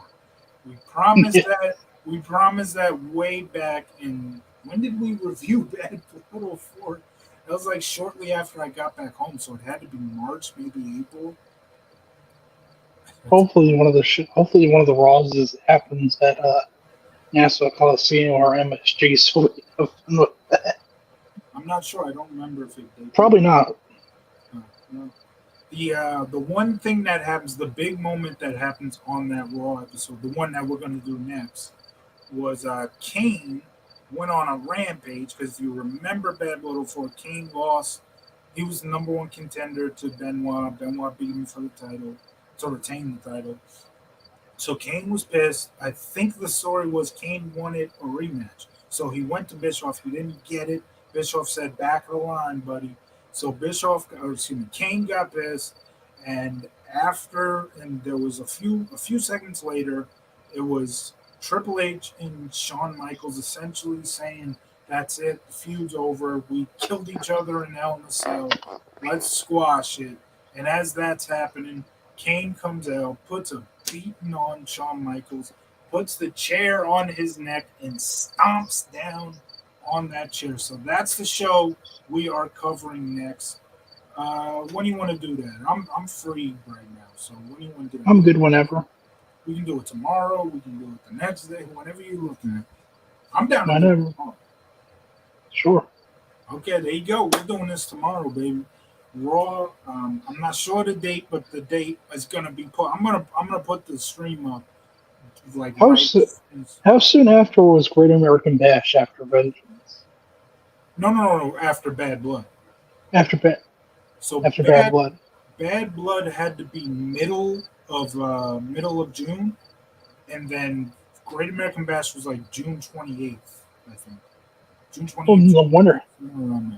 We promised that. We promised that way back in, when did we review Bad Blood 04? That was like shortly after I got back home, so it had to be March, maybe April. Hopefully one of the Raws happens at Nassau Coliseum or MSG, so we have fun with that. I'm not sure. I don't remember if it did. Probably not. No. The one thing that happens, the big moment that happens on that Raw episode, the one that we're going to do next, was Kane went on a rampage, because if you remember Bad Blood 04, Kane lost. He was the number one contender to Benoit. Benoit beat him for the title, to retain the title. So Kane was pissed. I think the story was Kane wanted a rematch. So he went to Bischoff. He didn't get it. Bischoff said, back of the line, buddy. So Kane got pissed, and there was a few seconds later, it was Triple H and Shawn Michaels essentially saying, that's it, the feud's over, we killed each other in Hell in a Cell, let's squash it. And as that's happening, Kane comes out, puts a beating on Shawn Michaels, puts the chair on his neck, and stomps down on that chair. So that's the show we are covering next. When do you want to do that? I'm free right now, so when do you want to do that? I'm good whenever. We can do it tomorrow. We can do it the next day. Whenever you're looking at. I'm down to Whenever. do it tomorrow. Sure. Okay, there you go. We're doing this tomorrow, baby. Raw. I'm not sure the date, but the date is gonna be put. I'm gonna put the stream up. Like How soon after was Great American Bash after Vengeance? No. After Bad Blood. After Bad Blood. Bad Blood had to be middle of June, and then Great American Bash was like June 28th, I think. June 28th. Well,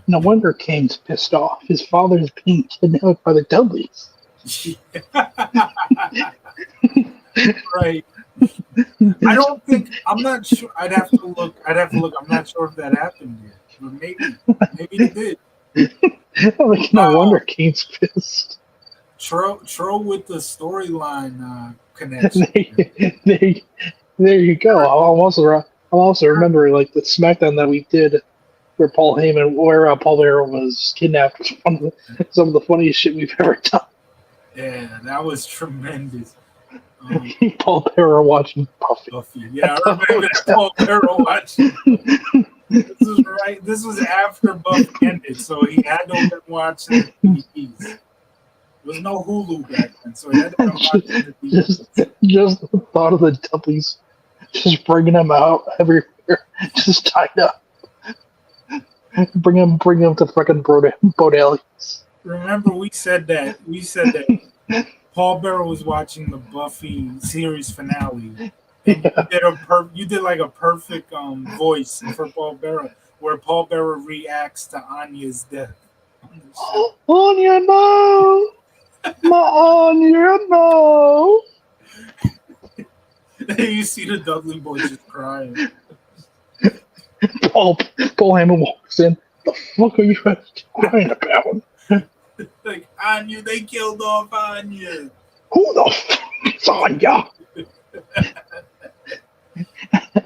no wonder Kane's pissed off. His father's being kidnapped by the Dudleys. Right. I'm not sure. I'd have to look. I'm not sure if that happened yet. But maybe it did. No wonder Kane's pissed. Tro with the storyline connection. There you go. I'm also remembering like the SmackDown that we did where Paul Bearer was kidnapped was some of the funniest shit we've ever done. Yeah, that was tremendous. Paul Bearer watching Buffy. Yeah, I remember Paul Bearer watching. This was after Buffy ended, so he had to have watched the DVDs. There was no Hulu back then, so he had to have watched the DVDs. Just the thought of the Dudleys just bringing him out everywhere, just tied up. Bring him to fucking Bodali's. Remember, we said that Paul Bearer was watching the Buffy series finale, and you did like a perfect voice for Paul Bearer, where Paul Bearer reacts to Anya's death on the show. Anya, no! My Anya, no! You see the Dudley boys just crying. Paul Heyman walks in. The fuck are you crying about? Like, Anya, they killed off Anya. Who the fuck is Anya?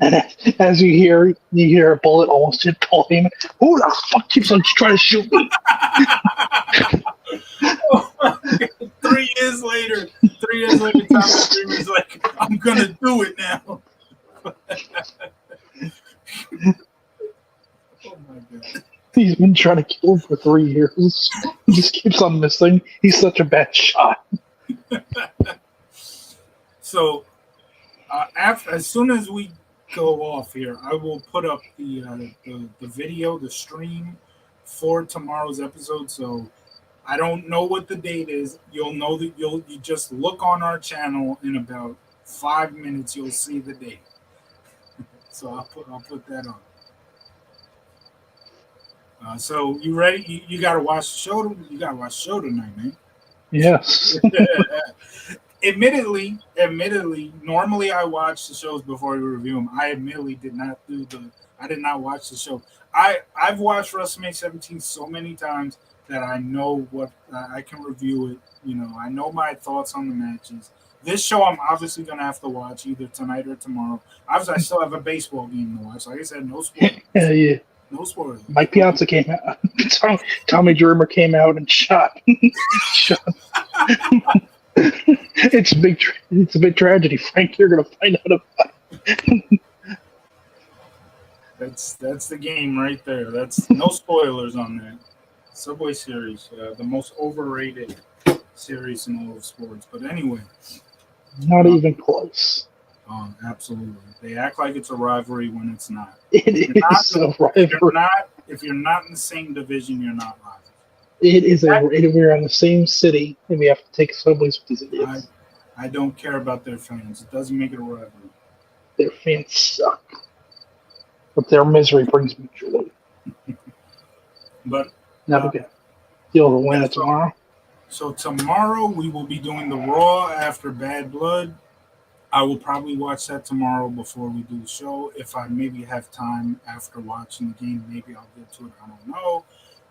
And as you hear a bullet almost hit Paul Heyman. Who the fuck keeps on trying to shoot me? 3 years later, Thomas Dreamer's like, I'm gonna do it now. Oh my god. He's been trying to kill him for 3 years. He just keeps on missing. He's such a bad shot. So, as soon as we go off here, I will put up the video, the stream for tomorrow's episode. So, I don't know what the date is. You'll know that you just look on our channel in about 5 minutes. You'll see the date. So I'll put that on. So you ready? You got to watch the show. You got to watch the show tonight, man. Yes. Admittedly, normally I watch the shows before we review them. I admittedly did not watch the show. I've watched WrestleMania 17 so many times that I know what I can review it. You know, I know my thoughts on the matches. This show I'm obviously gonna have to watch either tonight or tomorrow. Obviously, I still have a baseball game to watch. Like I said, no spoilers. Yeah. No spoilers. Mike Piazza came out. Tommy Dreamer came out and shot. It's a big tragedy, Frank. You're gonna find out about it. That's the game right there. That's no spoilers on that. Subway Series, the most overrated series in all of sports. But anyway, not even close. Absolutely, they act like it's a rivalry when it's not. It is a rivalry. If you're not in the same division, you're not rival. It is we're in the same city, and we have to take Subways because it is. I don't care about their fans. It doesn't make it a rivalry. Their fans suck, but their misery brings me joy. But now we deal with Atlanta tomorrow. So tomorrow we will be doing the Raw after Bad Blood. I will probably watch that tomorrow before we do the show. If I maybe have time after watching the game, maybe I'll get to it. I don't know.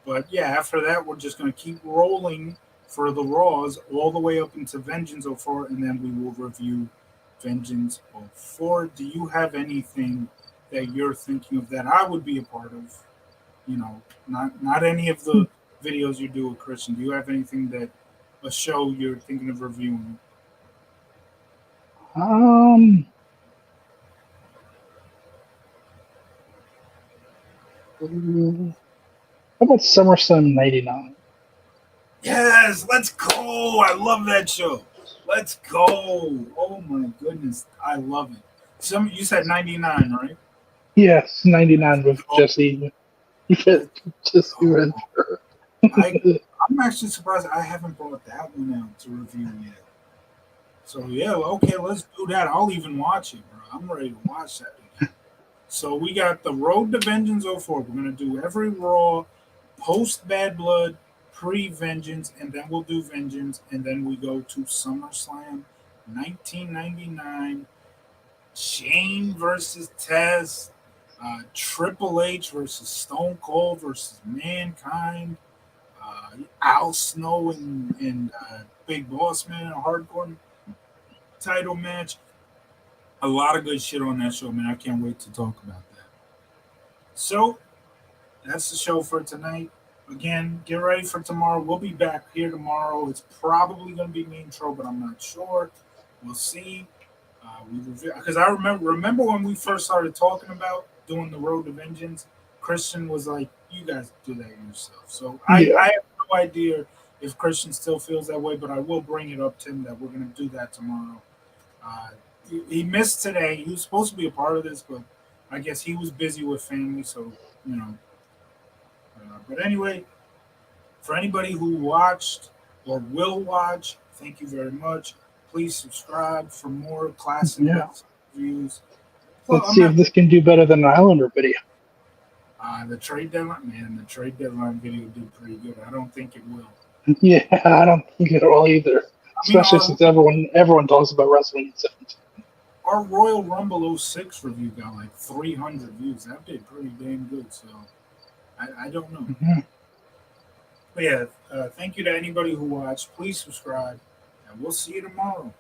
But yeah, after that, we're just going to keep rolling for the Raws all the way up into Vengeance 04, and then we will review Vengeance 04. Do you have anything that you're thinking of that I would be a part of? You know, not any of the videos you do with Christian. Do you have anything a show you're thinking of reviewing? How about SummerSlam '99? Yes, let's go. I love that show. Let's go. Oh my goodness, I love it. You said '99, right? Yes, '99 with Jesse. Jesse Ventura. I'm actually surprised I haven't brought that one out to review yet. So yeah, okay, let's do that. I'll even watch it, bro. I'm ready to watch that again. So we got the Road to Vengeance 04. We're gonna do every Raw, post Bad Blood, pre-Vengeance, and then we'll do Vengeance, and then we go to SummerSlam 1999. Shane versus Taz, Triple H versus Stone Cold versus Mankind, Al Snow and Big Boss Man, a hardcore title match. A lot of good shit on that show, man. I can't wait to talk about that. So that's the show for tonight. Again, get ready for tomorrow. We'll be back here tomorrow. It's probably going to be me and Tro, but I'm not sure. We'll see. Because I remember when we first started talking about doing the Road to Vengeance, Christian was like, "You guys do that yourself." So I have no idea if Christian still feels that way, but I will bring it up to him that we're going to do that tomorrow. He missed today. He was supposed to be a part of this, but I guess he was busy with family, so you know. But anyway, for anybody who watched or will watch, thank you very much. Please subscribe for more classic Yeah. wrestling reviews. Well, Let's see if this can do better than an Islander video. the trade deadline, man. The trade deadline video did pretty good. I don't think it will. Yeah, I don't think it will either. I mean, Especially since everyone talks about wrestling. our Royal Rumble 06 review got like 300 views. That did pretty damn good. So I don't know. Mm-hmm. But yeah, thank you to anybody who watched. Please subscribe, and we'll see you tomorrow.